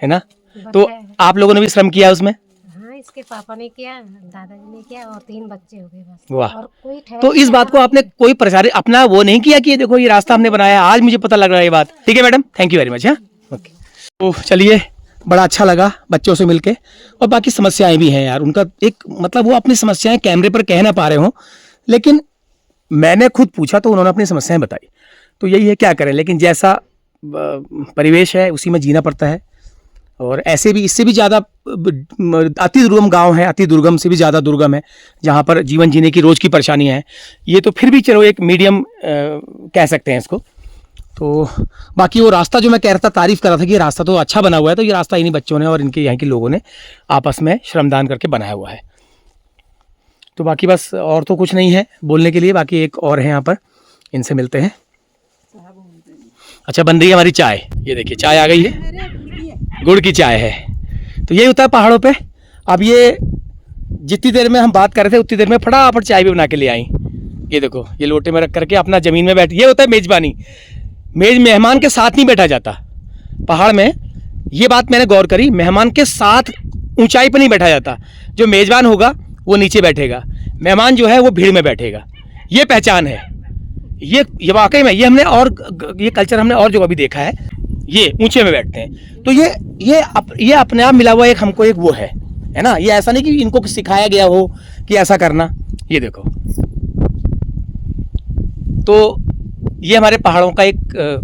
है ना? तो आप लोगों ने भी श्रम किया उसमें? हाँ, इसके पापा ने किया, दादाजी ने किया, और 3 बच्चे हो गए बस। वाह। और कोई तो इस बात को आपने कोई प्रचार अपना वो नहीं किया कि ये देखो ये रास्ता हमने बनाया है, आज मुझे पता लग रहा है ये बात। ठीक है madam, thank you very much. हाँ, ओके। तो चलिए, बड़ा अच्छा लगा बच्चों से मिलके। और बाकी समस्याएं भी हैं यार, उनका एक मतलब वो अपनी समस्याएं कैमरे पर कह ना पा रहे हों, लेकिन मैंने खुद पूछा तो उन्होंने अपनी समस्याएं बताई। तो यही है, क्या करें, लेकिन जैसा परिवेश है उसी में जीना पड़ता है। और ऐसे भी इससे भी ज़्यादा अति दुर्गम गांव है, अति दुर्गम से भी ज़्यादा दुर्गम है, जहां पर जीवन जीने की रोज़ की परेशानियां हैं। ये तो फिर भी चलो एक मीडियम कह सकते हैं इसको, तो बाकी वो रास्ता जो मैं कह रहा था, तारीफ कर रहा था कि ये रास्ता तो अच्छा बना हुआ है, तो ये रास्ता इन्हीं बच्चों ने और इनके यहाँ के लोगों ने आपस में श्रमदान करके बनाया हुआ है। तो बाकी बस और तो कुछ नहीं है बोलने के लिए। बाकी एक और है यहाँ पर, इनसे मिलते हैं। अच्छा, बन रही है हमारी चाय। ये देखिए चाय आ गई है, गुड़ की चाय है। तो यही होता है पहाड़ों पे। अब ये जितनी देर में हम बात कर रहे थे उतनी देर में फटाफट चाय भी बना के ले आई। ये देखो, ये लोटे में रख करके अपना ज़मीन में बैठ, ये होता है मेज़बानी। मेहमान के साथ नहीं बैठा जाता पहाड़ में। ये बात मैंने गौर करी, मेहमान के साथ ऊंचाई पर नहीं बैठा जाता। जो मेज़बान होगा वो नीचे बैठेगा, मेहमान जो है वो भीड़ में बैठेगा। ये पहचान है, ये वाकई में ये हमने और ये कल्चर हमने और जगह भी देखा है। ये ऊंचे में बैठते हैं। तो ये अपने आप मिला हुआ एक हमको एक वो है ना। ये ऐसा नहीं कि इनको सिखाया गया हो कि ऐसा करना। ये देखो, तो ये हमारे पहाड़ों का एक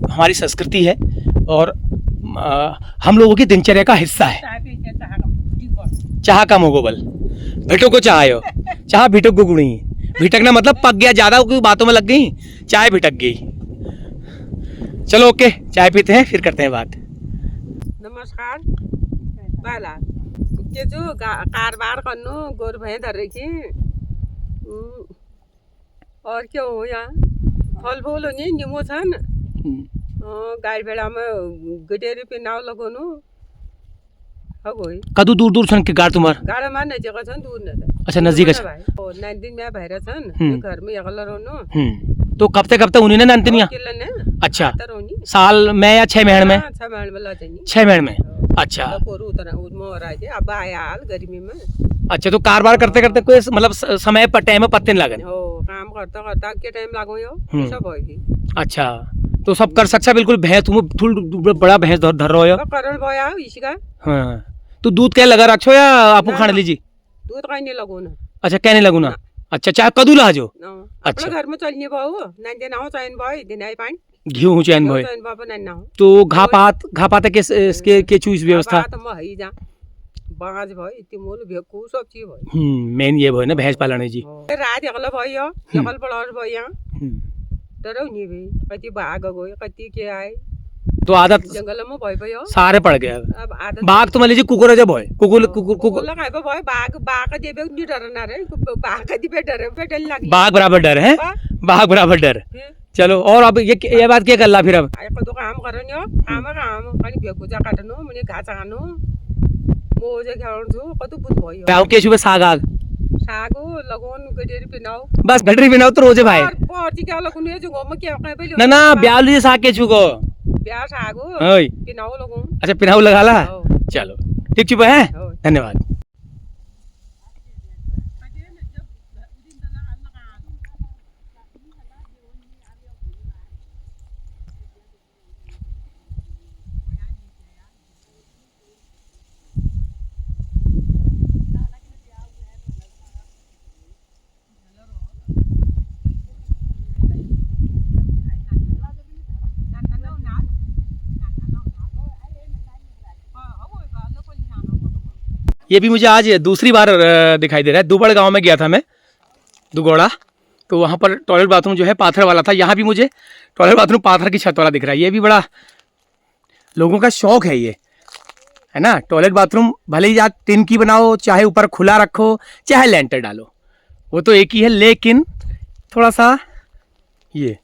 हमारी संस्कृति है और हम लोगों की दिनचर्या का हिस्सा है। चाह का मोगोबल भिटो को चाहो, चाह भिटक को गुणी। भिटकना मतलब पक गया, ज्यादा कोई बातों में लग गई, चाय भिटक गई। चलो ओके, चाय पीते हैं फिर करते हैं बात। नमस्कार। पहला के जो कारोबार करनो गोर भैं धर रखी और क्या हो यहाँ फल फूल हो नहीं निमो छन गाड़ी भेड़ा में गडेरी पे नाव लगोनु हगोई कदू दूर दूर छन के गाड़ तुम्हार गाड़ा मार नहीं जगह छन दूर न अच्छा नजदीक है। ओ 9 दिन में भैरा छन घर में अगला रोनो। तो कब तक उन्हीं ने नंतनिया? अच्छा, साल में या 6 महीने में? 6 महीने में लाते नहीं, 6 महीने में। अच्छा, पोरू उतना मोर आ जाए अब आया हाल गर्मी में। अच्छा, तो कारोबार करते करते कोई मतलब समय पर टाइम में पत्ते लगन हो काम करता करता के टाइम लागो यो सब होई। अच्छा, तो सब कर सकता बिल्कुल। भैंस तुम फुल बड़ा भैंस धर रहो हो करण बोया इसका। हाँ, तो दूध क्या लगा रखो या आपको खाने लीजिए? दूध कहीं नहीं लगो ना। अच्छा, कहने लगू ना। अच्छा, चाय कदू लाजो? अच्छा, घर में चलनी बहु ना देना हो चैन भाई दिनाई पानी घी हूं चैन भाई। चैन बाबा ना हो तो घापात के इसके के चूस व्यवस्था तो मही जा बाज भाई तिमोल भेकू सब चीज भाई। मेन ये भाई ना भैंस पालने जी। रात अगला भाई हो अगल पड़ोस भाई यहां डरो नहीं भाई कति बाग गई कति के आए। तो आदत जंगल में भाई भाई हो सारे पड़ गया। अब आदत बाघ तो मान लीजिए कुकुर जब भाई कुकुर लगाए भाई बाग बाग देबे नहीं डरना रे बाग दिबे डरे पे डर लगी। बाघ बराबर डर है, बाघ बराबर डर। चलो, और अब ये बात क्या कर ला फिर? अब तो काम करनियो काम कनी भेकू जा काटनो मुने घाचा खानो मोजे खाउन छु कतु बुत भयो। गाँव के सुबह साग आग सागो लगोन गडेरी पिनाओ बस गडरी पिनाओ तो रोजे भाई और क्या लगोन ये जो गम क्या कहे पे ना ब्यावली साग के छुको ब्याह सागो ओए पिनाओ लगोन। अच्छा, पिनाऊ लगा ला। चलो ठीक चुप है, धन्यवाद। ये भी मुझे आज दूसरी बार दिखाई दे रहा है। दुबड़ गांव में गया था मैं, दुगोड़ा, तो वहाँ पर टॉयलेट बाथरूम जो है पाथर वाला था। यहाँ भी मुझे टॉयलेट बाथरूम पाथर की छत वाला दिख रहा है। ये भी बड़ा लोगों का शौक है ये, है ना। टॉयलेट बाथरूम भले ही आप टिन की बनाओ, चाहे ऊपर खुला रखो, चाहे लेंटर डालो, वो तो एक ही है। लेकिन थोड़ा सा ये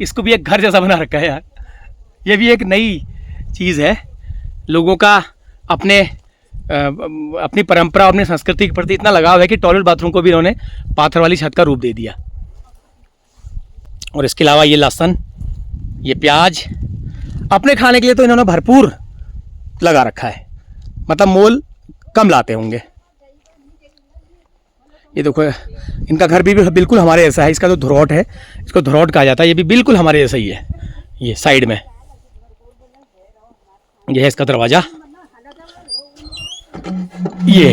इसको भी एक घर जैसा बना रखा है यार। ये भी एक नई चीज़ है। लोगों का अपनी परंपरा, अपनी संस्कृति के प्रति इतना लगाव है कि टॉयलेट बाथरूम को भी इन्होंने पाथर वाली छत का रूप दे दिया। और इसके अलावा ये लहसुन, ये प्याज, अपने खाने के लिए तो इन्होंने भरपूर लगा रखा है, मतलब मोल कम लाते होंगे। ये देखो, इनका घर भी बिल्कुल हमारे जैसा है। इसका जो धुरौट है, इसको धुरौट कहा जाता है, ये भी बिल्कुल हमारे जैसा ही है। ये साइड में ये है इसका दरवाजा। ये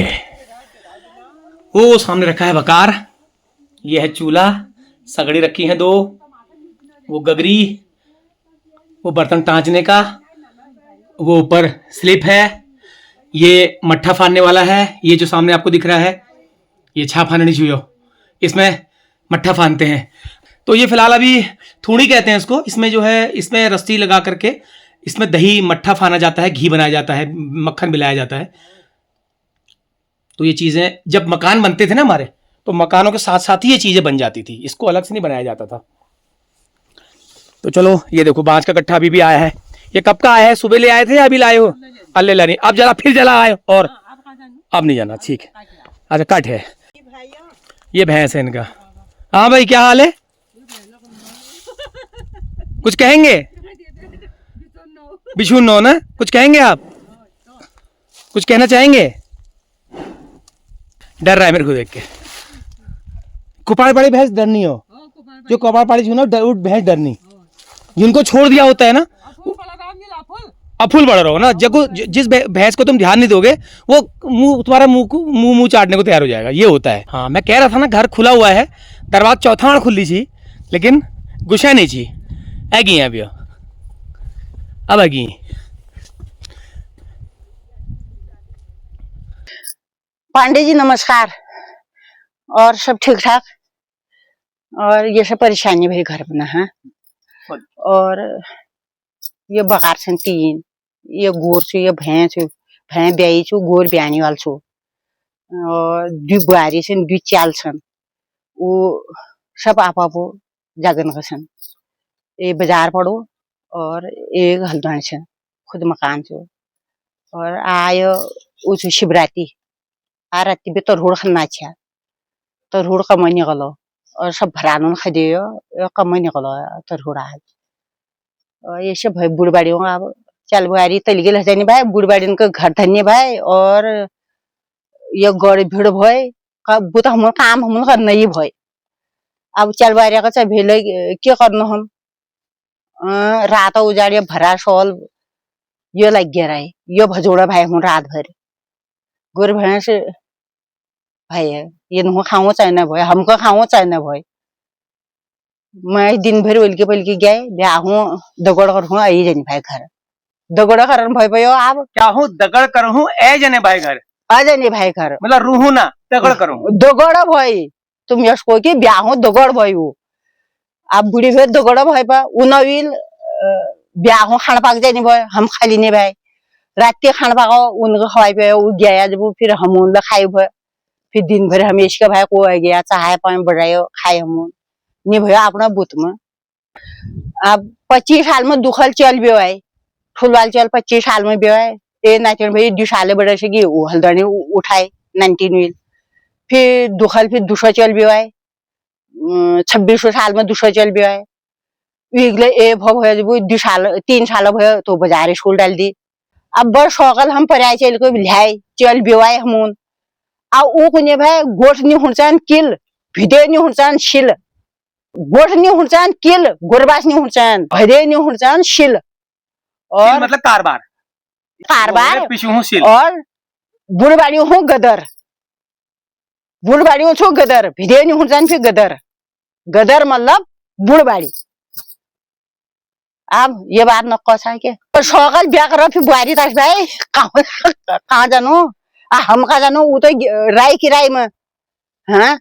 वो सामने रखा है वकार, ये है चूल्हा, सगड़ी रखी है 2, वो गगरी, वो बर्तन टाँचने का, वो ऊपर स्लिप है, ये मट्ठा फाड़ने वाला है। ये जो सामने आपको दिख रहा है, ये छाप फाननी छुयो, इसमें मट्ठा फानते हैं। तो ये फिलहाल अभी थूणी कहते हैं इसको, इसमें जो है इसमें रस्सी लगा करके इसमें दही मट्ठा फाना जाता है, घी बनाया जाता है, मक्खन मिलाया जाता है। तो ये चीज़ें जब मकान बनते थे ना हमारे, तो मकानों के साथ साथ ही ये चीज़ें बन जाती थी, इसको अलग से नहीं बनाया जाता था। तो चलो ये देखो बांस का गट्ठा अभी भी आया है। ये कब का आया है? सुबह ले आए थे या अभी लाए हो? अल्ले नहीं, अब जरा फिर जला आए और अब नहीं जाना, ठीक है। अच्छा कट है, ये भैंस है इनका। हाँ भाई क्या हाल है? कुछ कहेंगे? बिशु नो ना, कुछ कहेंगे आप? कुछ कहना चाहेंगे? डर रहा है मेरे को देख के। कुपाड़ पाड़ी भैंस डरनी हो, जो कुपाड़ पाड़ी छू ना वो भैंस डरनी, जिनको छोड़ दिया होता है ना, अफुल बढ़ रहा हो ना, जिस भैंस को तुम ध्यान नहीं दोगे वो तुम्हारा मुंह चाटने को तैयार हो जाएगा, ये होता है। हाँ मैं कह रहा था ना, घर खुला हुआ है, दरवाजा चौथा खुली थी लेकिन गुस्सा नहीं थी, ऐगी है अभी अब ऐगी। पांडे जी नमस्कार। और सब ठीक ठाक? और ये सब परेशानी भाई घर बना है, और ये बकार से 3 ये गोर छो, ये भैंस ब्याई छो, गोर ब्यानी वाल छो, और 2 बुआरी से 2 चाल छन, वो सब आपो जगन कसन। ये बाजार पड़ो और एक हल्द्वानी छन, खुद मकान छो। और आयो उस शिवरात्रि आ राती भी तरहुड़ खन्ना अच्छा, तरहुड़ कमाई निकलो और सब भरानून खदियो कमाई निकलो तरहुड़ आज। और ये सब भाई बुढ़बाड़ियों का अब चल बुआरी तलगी लहजानी भाई, बुढ़बाड़ी का घर धन्य भाई, और ये गौड़ भीड़ भाई कब तो हम काम हम करना ही भाई। अब चल बुआरी का चाहे भेले क्या करना हम, रात उजाड़िया भरा शॉल ये लग गया रहा, ये भजोड़ा भाई हम रात भर गोर भैंस भाई है, ये नुह खाओ चाहे ना भाई, हमको खाओ चाहे ना भाई। मैं दिन भर उलके पलके गए ब्याहूं दगड़ कर हूँ आई जानी भाई घर, दगड़ करन भाई भाई आप क्या हूँ दगड़ करूँ ए जने भाई घर, आ जानी भाई घर, मतलब रूहू ना दगड़ करूँ, दगड़ भाई तुम यश को की ब्याहूं दगड़ भाई वो आप बुढ़ी भेद दगड़ भाई पा उनविल ब्याहूं खान पाक जानी भाई, हम खाली नहीं भाई रात के खान पाका उनको खवाई पे वो गया जब फिर हम उन खाई भाई, फिर दिन भर हम इसका भाई को आ गया चाहे पाए बढ़ाए खाए हम नहीं भैया अपना बुत में। अब 25 साल में दुखल चल भी है, फुलवाल चल 25 साल में भी है, ये नाचन भाई 2 साल बड़े से कि वो हल्दानी उठाए 19 विल, फिर दुखल फिर दूसरा चल भी है, 26 साल में दूसरा चल भी है, विगले ए भव है जब 2 साल 3 साल भयो तो बाजार स्कूल डाल दी। अब बड़ सौकल हम पराए चल को लिहाय चल भी है हम आ ऊ कुने भाई गोठ नहीं हुनचान किल, भिदे नहीं हुनचान शिल, गोठ नहीं हुनचान किल, गोरबास नहीं हुनचान, भदे नहीं हुनचान शिल, और मतलब कारबार कारबार पिछू शिल, और बुढ़बाड़ी हूँ गदर, बुढ़बाड़ी हूँ छो गदर, भिदे नहीं हुनचान फिर गदर, गदर मतलब बुढ़बाड़ी। अब ये बात न कसा के सौकल ब्याह करो फिर बुआरी ताश भाई कहाँ जानो, हम का जानो वो तो राय किराए में, हाँ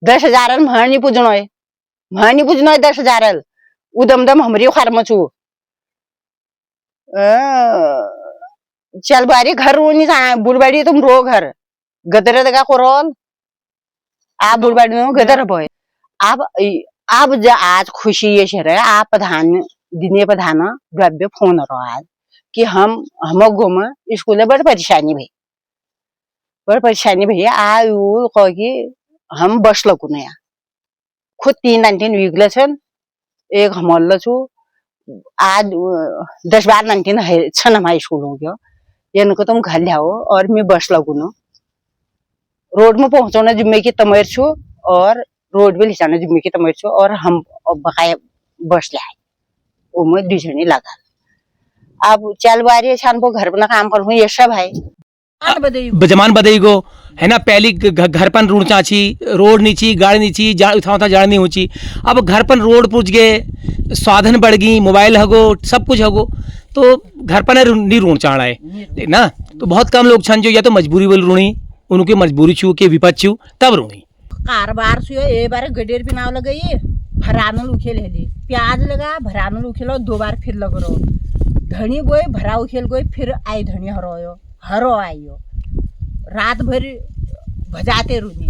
10,000 महनी पूजनो है, महनी पूजनो है 10,000 उदम दम हमारी खार में छू। चल बारी घर रो नहीं जाना, बुढ़बाड़ी तुम रो घर गदर दगा को रोल आप बुढ़बाड़ी नो गदर बोए। अब आज खुशी ये शहर है आप प्रधान दिने प्रधान द्रव्य फोन रो आज कि हम गुम स्कूल बड़ परेशानी भाई, बड़ परेशानी भैया आयु कह कि हम बस लगू नया खुद 3-19 वीगल छन, एक हमल छु आज 10-12-19 छन हमारे स्कूल हो गया, इनको तुम घर लाओ और मैं बस लगू न रोड में पहुंचाना जिम्मे की तमर छु और रोड में लिचाना जिम्मे की तमर छु, और हम बकाया बस लाए उम्र 2 जने लगा। अब चल बारी छान को घर बना काम करूँ ये सब है जमान बदई गो है ना, पहली घर पन रूढ़ चाची रोड नीची गाड़ी नीची उठा जाड़ नहीं ऊंची, अब घर पन रोड पूछ गए, साधन बढ़ गई, मोबाइल हगो सब कुछ हगो, तो घर पर नहीं रूढ़ चाड़ा है ना। तो बहुत कम लोग छन जो या तो मजबूरी बोल रूढ़ी, उनकी मजबूरी छू के विपद छू तब रूढ़ी कारबार से ए बार गडेर भी नाव लगाई भरानल उखेल हेली, प्याज लगा भरानल उखेलो, 2 बार फिर लग रहो, धनी बोए भरा उखेल गए, फिर आई धनी हरो आइयो, रात भर भजाते रुनी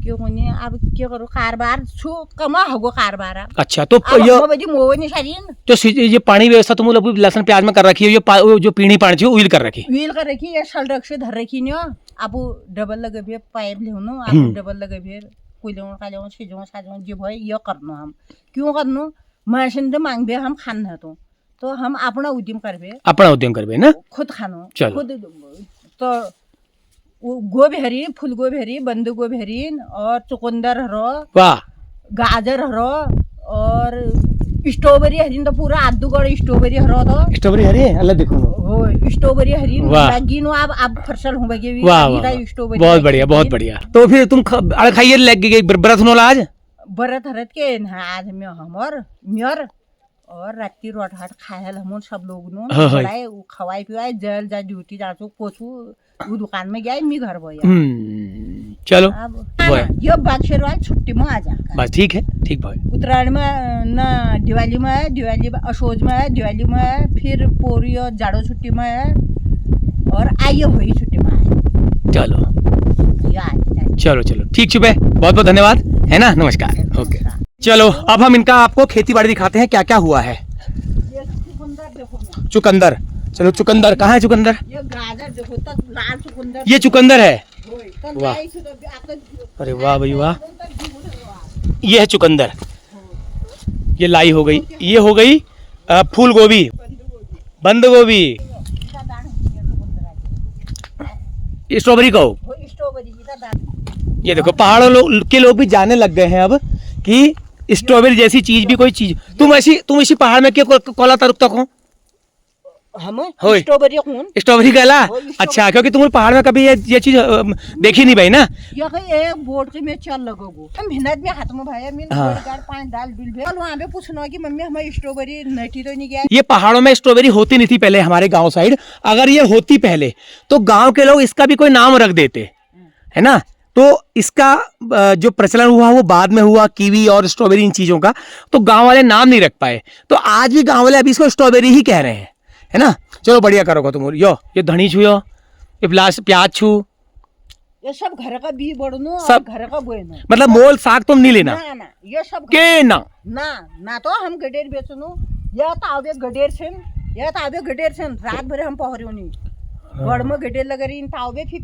क्यों कोनी अब क्या करो कारबार छु कमा होगो कारबार। अच्छा तो बजी मोवनी शरीन जो ये पानी व्यवस्था तुम लोग लहसुन प्याज में कर रखी है, ये जो पीणी पानी थी उइल कर रखी, व्हील कर रखी ये शल रख से धर रखी नो अब डबल लगे भी पाइप ले नो अब डबल लगे भी कुलेओं कालेओं छिजों साजों जी भाई ये करनो हम क्यों करनो मशीन दे मांग बे हम खान है तो हम अपना उद्यम करबे ना खुद खानो खुद तो गोभी हरी फूल गोभी हरी बंद गोभी हरी और चुकंदर हरो वाह गाजर हरो और स्ट्रॉबेरी हरी तो पूरा आदू गड़ स्ट्रॉबेरी हरो तो स्ट्रॉबेरी हरी है अल्लाह देखो हो स्ट्रॉबेरी हरी गिनो अब फरसल हो गई स्ट्रॉबेरी बहुत बढ़िया। तो फिर तुम खाइए लग गई व्रत नो आज व्रत हरत के आज में हमर म्यर और राती रोट हाट खायल हम सब लोग नो बड़ाए खवाई पिवाई जल जा ड्यूटी जाचो पोछू वो दुकान में गया मी घर बोया चलो ये बागशेरवाल छुट्टी में आ जा बस ठीक है ठीक भाई उत्तरायण में ना दिवाली में अशोज में दिवाली में फिर पोरी और जाड़ो छुट्टी में है और आइए हुई छुट्टी में चलो ठीक चुपे बहुत बहुत धन्यवाद है ना नमस्कार ओके। चलो अब हम इनका आपको खेती बाड़ी दिखाते हैं क्या क्या हुआ है। चुकंदर चलो चुकंदर कहाँ है चुकंदर ये गाजर देखो तक लाल चुकंदर ये चुकंदर है वाह अरे वाह भाई वाह ये है चुकंदर ये लाई हो गई ये हो गई फूल गोभी बंद गोभी स्ट्रॉबेरी का ये देखो पहाड़ों के लोग भी जाने लग गए हैं अब कि स्ट्रॉबेरी जैसी चीज भी कोई चीज तुम इसी पहाड़ में क्यों कोला तरुक तक हो हम स्ट्रॉबेरी कहला अच्छा क्योंकि तुम पहाड़ में कभी ये चीज देखी नहीं भाई ना ये बोर्ड के में चल लगोगो मेहनत में हाथ में भाई मैं पानी डाल डुल कल वहां पे पूछना कि मम्मी हमारी स्ट्रॉबेरी नटी तो नहीं गया। ये पहाड़ों में स्ट्रॉबेरी होती नहीं थी पहले हमारे गांव साइड, अगर ये होती पहले तो गांव के लोग इसका भी कोई नाम रख देते है ना। तो इसका जो प्रचलन हुआ वो बाद में हुआ कीवी और स्ट्रॉबेरी इन चीजों का, तो गांव वाले नाम नहीं रख पाए, तो आज भी गांव वाले अभी इसको स्ट्रॉबेरी ही कह रहे हैं है ना। चलो बढ़िया करोगे तुम यो ये धनी छू यो ये प्याज छू ये सब घर का बी बड़नो सब घर का बोनो मतलब मोल साग तुम नहीं लेना ना ये सब के ना तो हम गडेर बेचनो या तावे गडेर छन रात भर हम पहरियो नहीं गड़ में गडेर लगे तावे फिर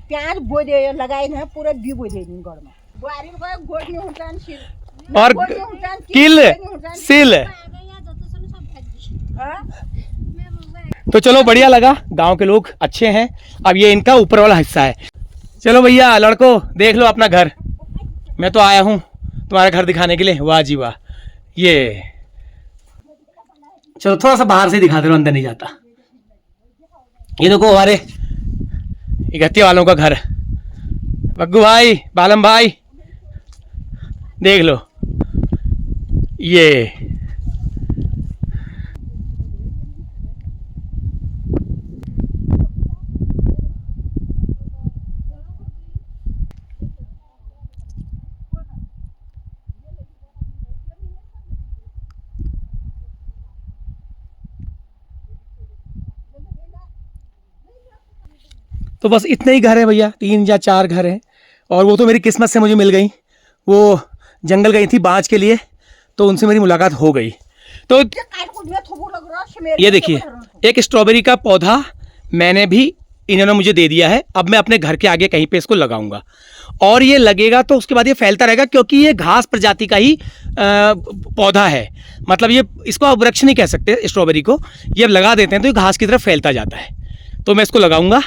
प्याज बो दे लगाए ना पूरा बी बो दे गड़ में बुआरी में गोड़ नहीं उठान सिल और किल सिल। तो चलो बढ़िया लगा, गांव के लोग अच्छे हैं। अब ये इनका ऊपर वाला हिस्सा है। चलो भैया लड़को देख लो अपना घर, मैं तो आया हूँ तुम्हारा घर दिखाने के लिए। वाह जी वाह। ये चलो थोड़ा सा बाहर से दिखा दे, अंदर नहीं जाता। ये देखो हमारे गत्ती वालों का घर, बग्गू भाई बालम भाई देख लो। ये तो बस इतने ही घर है भैया, 3 या 4 घर हैं, और वो तो मेरी किस्मत से मुझे मिल गई। वो जंगल गई थी बाँझ के लिए, तो उनसे मेरी मुलाकात हो गई। तो ये देखिए एक स्ट्रॉबेरी का पौधा मैंने भी इन्होंने मुझे दे दिया है। अब मैं अपने घर के आगे कहीं पे इसको लगाऊंगा और ये लगेगा तो उसके बाद ये फैलता रहेगा, क्योंकि ये घास प्रजाति का ही पौधा है। मतलब ये इसको आप वृक्ष नहीं कह सकते स्ट्रॉबेरी को, ये लगा देते हैं तो ये घास की तरफ फैलता जाता है। तो मैं इसको लगाऊंगा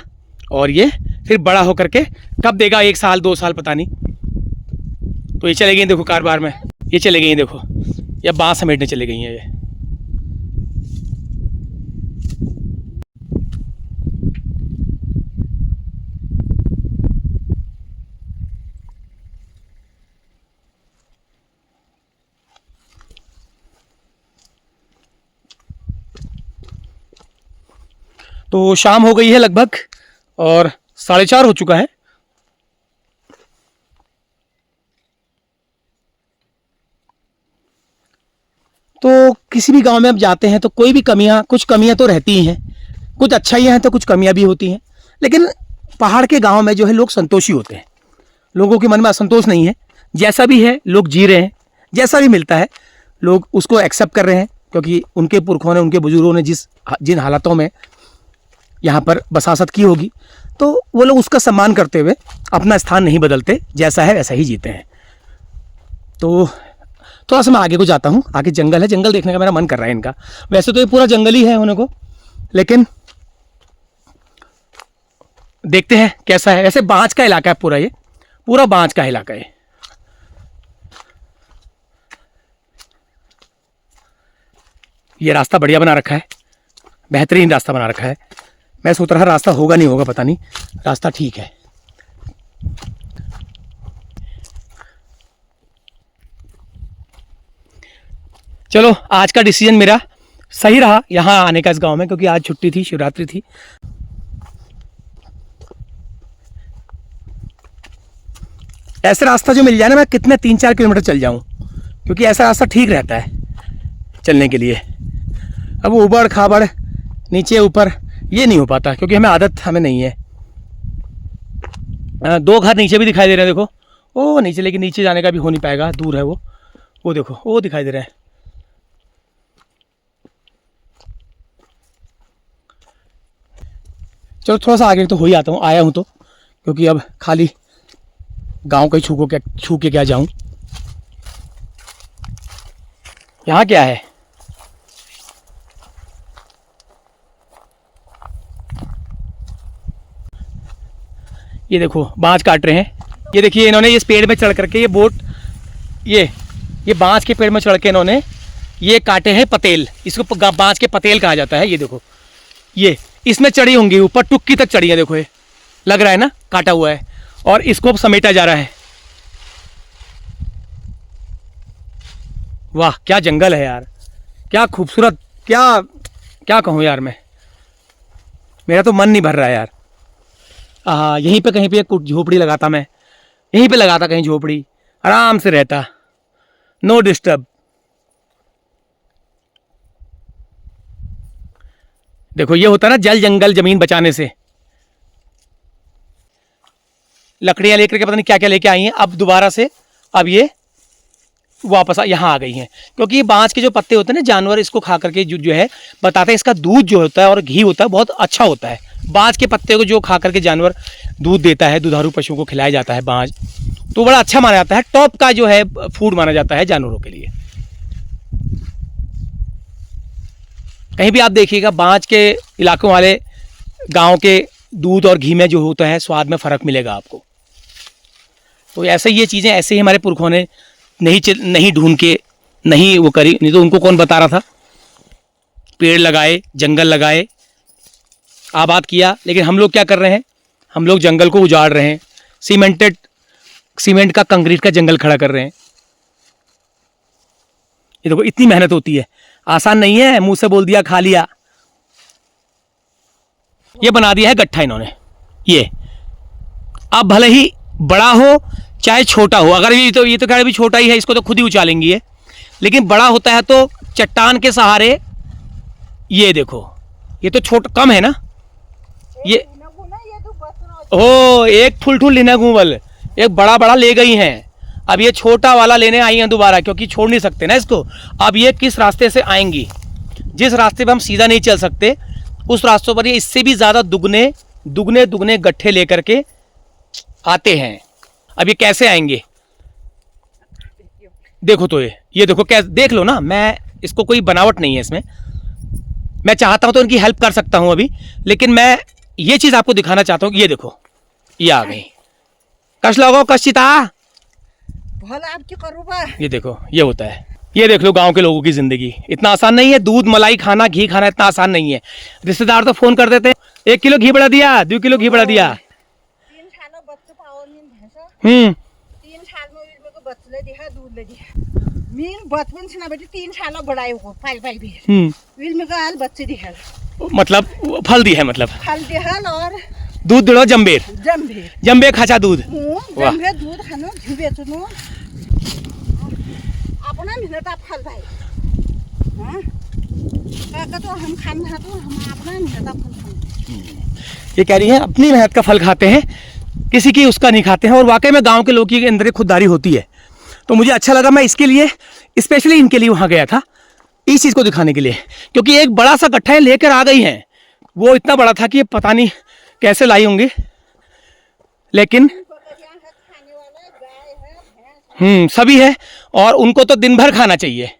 और ये फिर बड़ा होकर के कब देगा, 1 साल 2 साल पता नहीं। तो ये चले गई देखो कारोबार में, ये चले गई देखो, या बाँस समेटने चले गई हैं ये। तो शाम हो गई है लगभग और 4:30 हो चुका है। तो किसी भी गांव में आप जाते हैं तो कोई भी कुछ कमियां तो रहती ही हैं, कुछ अच्छाइयाँ हैं तो कुछ कमियां भी होती हैं। लेकिन पहाड़ के गांव में जो है लोग संतोषी होते हैं, लोगों के मन में असंतोष नहीं है। जैसा भी है लोग जी रहे हैं, जैसा भी मिलता है लोग उसको एक्सेप्ट कर रहे हैं, क्योंकि उनके पुरखों ने, उनके बुजुर्गों ने जिन हालातों में यहाँ पर बसासत की होगी, तो वो लोग उसका सम्मान करते हुए अपना स्थान नहीं बदलते, जैसा है वैसा ही जीते हैं। तो थोड़ा सा मैं आगे को जाता हूँ, आगे जंगल है, जंगल देखने का मेरा मन कर रहा है इनका। वैसे तो ये पूरा जंगल ही है होने को, लेकिन देखते हैं कैसा है। वैसे बांझ का इलाका है पूरा, ये पूरा बांझ का इलाका है। ये रास्ता बढ़िया बना रखा है, बेहतरीन रास्ता बना रखा है। मैं सोच रहा रास्ता होगा नहीं होगा पता नहीं, रास्ता ठीक है। चलो आज का डिसीजन मेरा सही रहा यहाँ आने का इस गांव में, क्योंकि आज छुट्टी थी, शिवरात्रि थी। ऐसा रास्ता जो मिल जाए ना, मैं कितने 3-4 किलोमीटर चल जाऊं, क्योंकि ऐसा रास्ता ठीक रहता है चलने के लिए। अब ऊबड़ खाबड़ नीचे ऊपर ये नहीं हो पाता, क्योंकि हमें नहीं है। 2 घर नीचे भी दिखाई दे रहे हैं, देखो वो नीचे, लेकिन नीचे जाने का भी हो नहीं पाएगा, दूर है वो देखो वो दिखाई दे रहा है। चलो थोड़ा सा आगे तो हो ही आता हूँ, आया हूँ तो, क्योंकि अब खाली गांव का ही छू के क्या जाऊं। यहाँ क्या है? ये देखो बांझ काट रहे हैं। ये देखिए इन्होंने इस पेड़ में चढ़ करके ये बांझ के पेड़ में चढ़ के इन्होंने ये काटे हैं पतेल। इसको बांझ के पतेल कहा जाता है। ये देखो ये इसमें चढ़ी होंगी, ऊपर टुक्की तक चढ़ी है। देखो ये लग रहा है ना काटा हुआ है, और इसको समेटा जा रहा है। वाह क्या जंगल है यार, क्या खूबसूरत, क्या कहूँ यार। मेरा तो मन नहीं भर रहा है यार। यहीं पे कहीं पे एक झोपड़ी लगाता, मैं यहीं पे लगाता कहीं झोपड़ी, आराम से रहता, नो डिस्टर्ब। देखो ये होता है ना जल जंगल जमीन बचाने से। लकड़ियां लेकर के पता नहीं क्या क्या लेके आई हैं। अब दोबारा से अब ये वापस यहाँ आ गई हैं, क्योंकि ये बांझ के जो पत्ते होते हैं ना, जानवर इसको खा करके जो है बताते हैं, इसका दूध जो होता है और घी होता है बहुत अच्छा होता है। बांझ के पत्ते को जो खा करके जानवर दूध देता है, दुधारू पशुओं को खिलाया जाता है बांझ, तो बड़ा अच्छा माना जाता है। टॉप का जो है फूड माना जाता है जानवरों के लिए। कहीं भी आप देखिएगा बांझ के इलाकों वाले गाँव के दूध और घी में जो होता है स्वाद में फ़र्क मिलेगा आपको। तो ऐसे ये चीज़ें ऐसे ही हमारे पुरखों ने नहीं ढूंढ के नहीं वो करी, नहीं तो उनको कौन बता रहा था। पेड़ लगाए, जंगल लगाए, आबाद किया, लेकिन हम लोग क्या कर रहे हैं, हम लोग जंगल को उजाड़ रहे हैं, सीमेंट का कंक्रीट का जंगल खड़ा कर रहे हैं। ये देखो इतनी मेहनत होती है, आसान नहीं है, मुंह से बोल दिया खा लिया। ये बना दिया है गट्ठा इन्होंने। ये अब भले ही बड़ा हो चाहे छोटा हो, अगर ये तो कह रहे भी छोटा ही है, इसको तो खुद ही उछालेंगी ये, लेकिन बड़ा होता है तो चट्टान के सहारे। ये देखो ये तो छोटा कम है ना, ये ओ एक ठुल लेना गुंबल, एक बड़ा ले गई हैं। अब ये छोटा वाला लेने आई हैं दोबारा, क्योंकि छोड़ नहीं सकते ना इसको। अब ये किस रास्ते से आएंगी, जिस रास्ते पे हम सीधा नहीं चल सकते उस रास्तों पर ये इससे भी ज़्यादा दुगने गट्ठे लेकर के आते हैं। अब ये कैसे आएंगे देखो, तो ये देखो कैसे, देख लो ना। मैं इसको कोई बनावट नहीं है इसमें, मैं चाहता हूं तो इनकी हेल्प कर सकता हूं अभी, लेकिन मैं ये चीज़ आपको दिखाना चाहता हूं कि ये देखो ये आ गई। कश लगाओ कश्चिता, आपकी करूबा। ये देखो ये होता है। ये देख लो गांव के लोगों की जिंदगी इतना आसान नहीं है। दूध मलाई खाना, घी खाना इतना आसान नहीं है। रिश्तेदार तो फोन कर देते हैं, 1 किलो घी बढ़ा दिया, 2 किलो घी बढ़ा दिया। 3 साल बच्चे पाओ नींद भैंसा। 3 साल में मेरे को बच्चे ले दिया, दूध ले दिया। मीन बचपन से ना बेटी 3 साल बढ़ाए को पाल भी। विल में का बच्चे दिया, मतलब फल दी है, मतलब फल दिया और दूध दिलो जम्बे खाचा दूध। जम्बे दूध खानो, घी बेचनो, अपना मेहनत आप फल भाई। हाँ काका तो हम खाना तो हम अपना नहीं था फल खाना। ये कह रही है अपनी मेहनत का फल खाते हैं, किसी की उसका नहीं खाते हैं। और वाकई में गांव के लोगों के अंदर एक खुददारी होती है। तो मुझे अच्छा लगा, मैं इसके लिए स्पेशली इनके लिए वहाँ गया था, इस चीज़ को दिखाने के लिए। क्योंकि एक बड़ा सा गट्ठा लेकर आ गई हैं, वो इतना बड़ा था कि ये पता नहीं कैसे लाई होंगी, लेकिन सभी है। और उनको तो दिन भर खाना चाहिए,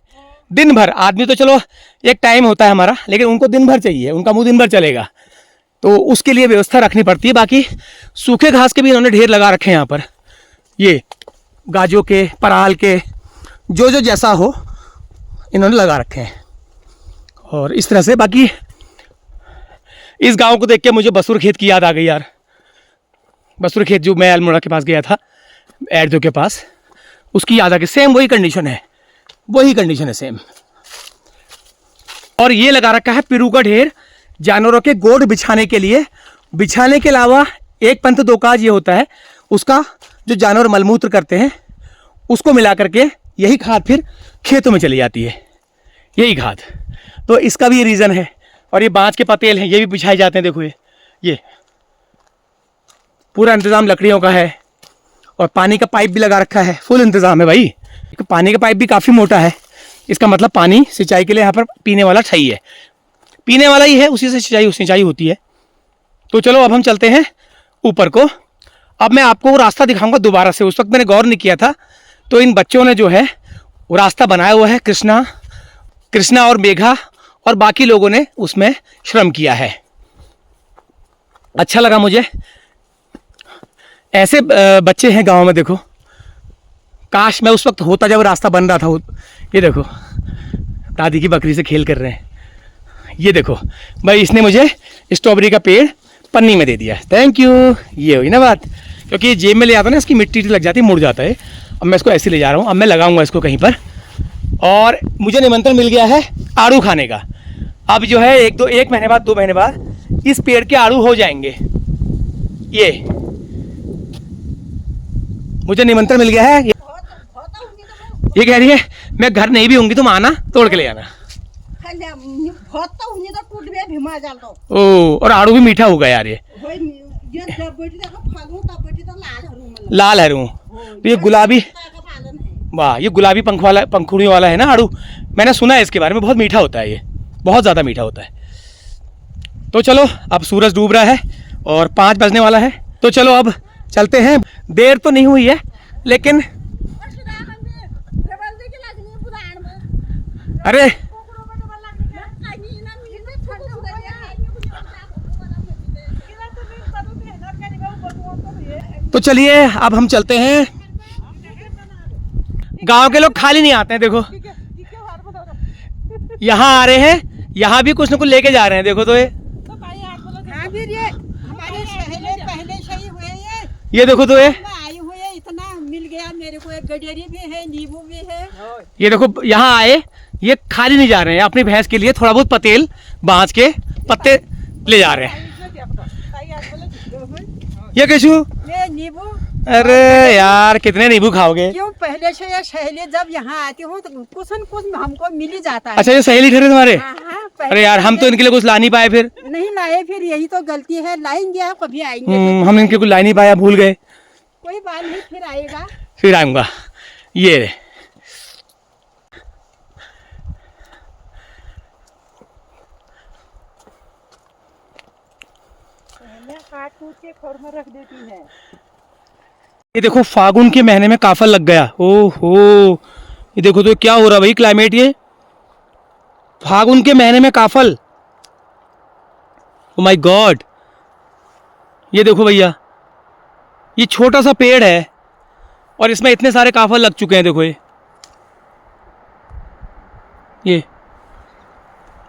दिन भर। आदमी तो चलो एक टाइम होता है हमारा, लेकिन उनको दिन भर चाहिए, उनका मुंह दिन भर चलेगा, तो उसके लिए व्यवस्था रखनी पड़ती है। बाकी सूखे घास के भी इन्होंने ढेर लगा रखे हैं यहाँ पर, ये गाजों के, पराल के, जो जो जैसा हो इन्होंने लगा रखे हैं। और इस तरह से बाकी इस गांव को देख के मुझे बसुर खेत की याद आ गई यार। बसुर खेत जो मैं अल्मोड़ा के पास गया था, एडजो के पास, उसकी याद आ गई। सेम वही कंडीशन है, वही कंडीशन है सेम। और ये लगा रखा है पिरू का ढेर, जानवरों के गोड़ बिछाने के लिए। बिछाने के अलावा एक पंथ दो काज ये होता है, उसका जो जानवर मलमूत्र करते हैं उसको मिला करके यही खाद फिर खेतों में चली जाती है, यही खाद। तो इसका भी रीज़न है। और ये बाँस के पतेल हैं, ये भी बिछाए जाते हैं। देखो ये पूरा इंतज़ाम लकड़ियों का है। और पानी का पाइप भी लगा रखा है, फुल इंतज़ाम है भाई। पानी का पाइप भी काफ़ी मोटा है, इसका मतलब पानी सिंचाई के लिए यहाँ पर पीने वाला चाहिए, पीने वाला ही है, उसी से सिंचाई होती है। तो चलो अब हम चलते हैं ऊपर को। अब मैं आपको वो रास्ता दिखाऊंगा दोबारा से, उस वक्त मैंने गौर नहीं किया था। तो इन बच्चों ने जो है वो रास्ता बनाया हुआ है, कृष्णा और मेघा और बाकी लोगों ने उसमें श्रम किया है। अच्छा लगा मुझे। ऐसे बच्चे हैं गांव में, देखो। काश मैं उस वक्त होता जब रास्ता बन रहा था। ये देखो दादी की बकरी से खेल कर रहे हैं। ये देखो भाई, इसने मुझे स्ट्रॉबेरी का पेड़ पन्नी में दे दिया, थैंक यू। ये हुई ना बात, क्योंकि ये जेब में ले आता ना, इसकी मिट्टी लग जाती है, मुड़ जाता है। अब मैं इसको ऐसे ले जा रहा हूँ, अब मैं लगाऊंगा इसको कहीं पर। और मुझे निमंत्रण मिल गया है आड़ू खाने का। अब जो है एक महीने बाद, 2 महीने बाद इस पेड़ के आड़ू हो जाएंगे। ये मुझे निमंत्रण मिल गया है। ये कह रही है मैं घर नहीं भी होंगी, तुम आना, तोड़ के ले आना। ओ, और आड़ू भी मीठा होगा यार। ये लाल हरू, तो ये गुलाबी, वाह, ये गुलाबी पंखुड़ियों वाला है ना आड़ू। मैंने सुना है इसके बारे में, बहुत मीठा होता है, ये बहुत ज़्यादा मीठा होता है। तो चलो अब सूरज डूब रहा है और 5 बजने वाला है, तो चलो अब चलते हैं। देर तो नहीं हुई है, लेकिन अरे तो चलिए अब हम चलते हैं। गांव के लोग खाली नहीं आते हैं, देखो यहाँ आ रहे हैं, यहाँ भी कुछ न कुछ लेके जा रहे हैं। देखो तो ये देखो तो इतना मिल गया मेरे को, एक गडेरी भी है, नींबू भी है। ये देखो यहाँ आए, ये खाली नहीं जा रहे हैं, अपनी भैंस के लिए थोड़ा बहुत पतेल, बांस के पत्ते ले जा रहे हैं। ये कैसू नींबू, अरे यार कितने नींबू खाओगे? क्यों पहले से ये सहेली जब यहाँ आती हूँ तो कुछ न कुछ हमको मिल ही जाता है। अच्छा, ये सहेली ठहरे तुम्हारे? हाँ, अरे यार हम तो इनके लिए कुछ ला नहीं पाए, फिर नहीं लाए, फिर यही तो गलती है। लाएंगे आप, कभी आएंगे। हम इनके कुछ ला नहीं पाया, भूल गए। कोई बात नहीं, फिर आएगा, फिर आऊंगा। ये काट कूट के खोर में रख देती है। ये देखो फागुन के महीने में काफल लग गया। ओहो, ये देखो तो क्या हो रहा भाई क्लाइमेट। ये फागुन के महीने में काफल, ओ माय गॉड। ये देखो भैया, ये छोटा सा पेड़ है और इसमें इतने सारे काफल लग चुके हैं। देखो ये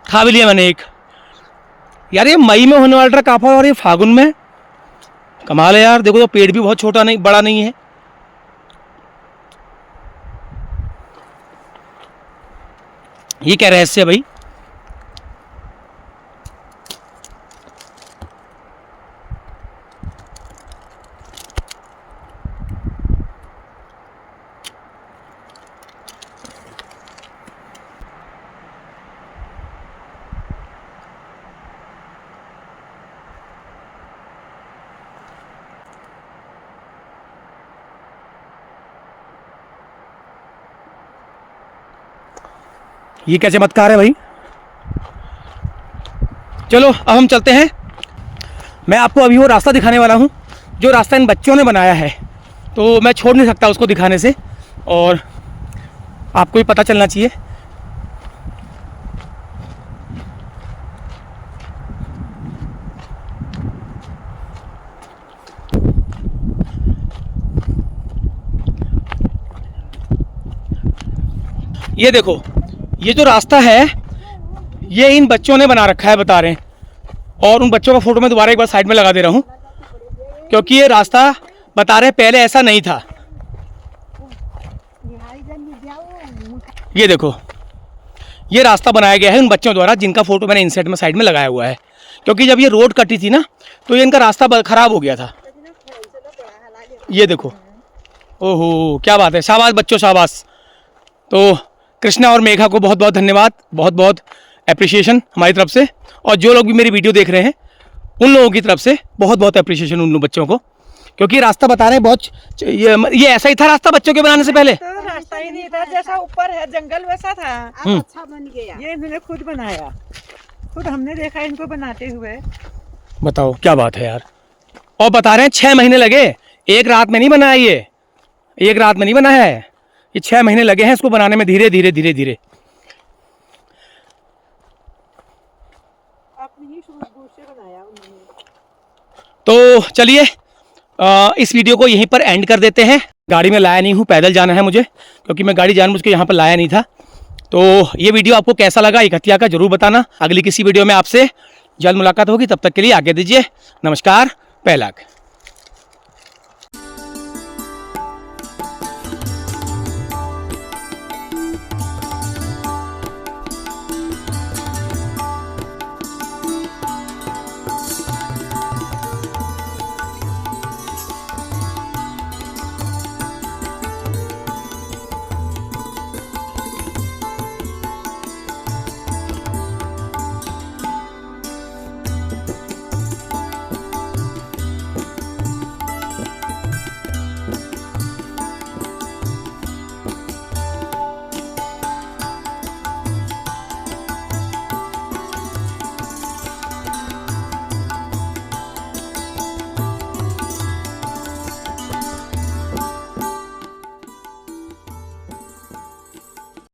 खा भी लिया मैंने एक। यार ये मई में होने वाला काफल और ये फागुन में, कमाल है यार। देखो तो पेड़ भी बहुत छोटा नहीं, बड़ा नहीं है। ये क्या रहस्य है भाई? ये क्या चमत्कार है भाई। चलो अब हम चलते हैं। मैं आपको अभी वो रास्ता दिखाने वाला हूँ जो रास्ता इन बच्चों ने बनाया है, तो मैं छोड़ नहीं सकता उसको दिखाने से, और आपको भी पता चलना चाहिए। ये देखो, ये जो रास्ता है ये इन बच्चों ने बना रखा है, बता रहे हैं। और उन बच्चों का फोटो मैं दोबारा एक बार साइड में लगा दे रहा हूँ, क्योंकि ये रास्ता बता रहे पहले ऐसा नहीं था। ये देखो, ये रास्ता बनाया गया है उन बच्चों द्वारा जिनका फोटो मैंने इंसर्ट में साइड में लगाया हुआ है, क्योंकि जब ये रोड कटी थी ना तो ये इनका रास्ता खराब हो गया था। ये देखो, ओहो क्या बात है, शाबाश बच्चों शाबाश। तो कृष्णा और मेघा को बहुत बहुत धन्यवाद, बहुत बहुत एप्रिसिएशन हमारी तरफ से, और जो लोग भी मेरी वीडियो देख रहे हैं उन लोगों की तरफ से बहुत बहुत एप्रिसिएशन उन बच्चों को, क्योंकि रास्ता बता रहे हैं बहुत ये ऐसा ही था रास्ता बच्चों के बनाने से पहले। तो रास्ता ही नहीं था, जैसा ऊपर है जंगल वैसा था। अच्छा बन गया। ये इन्होंने खुद बनाया, खुद हमने देखा इनको बनाते हुए। बताओ क्या बात है यार। और बता रहे हैं 6 महीने लगे, एक रात में नहीं बनाया, ये एक रात में नहीं बनाया है, ये 6 महीने लगे हैं इसको बनाने में, धीरे धीरे धीरे धीरे। अपनी ही सूझबूझ से बनाया उन्होंने। तो चलिए इस वीडियो को यहीं पर एंड कर देते हैं। गाड़ी में लाया नहीं हूँ, पैदल जाना है मुझे, क्योंकि मैं गाड़ी जानबूझ के यहाँ पर लाया नहीं था। तो ये वीडियो आपको कैसा लगा इकहतिया का जरूर बताना। अगली किसी वीडियो में आपसे जल्द मुलाकात होगी, तब तक के लिए आगे दीजिए। नमस्कार, पैलाग।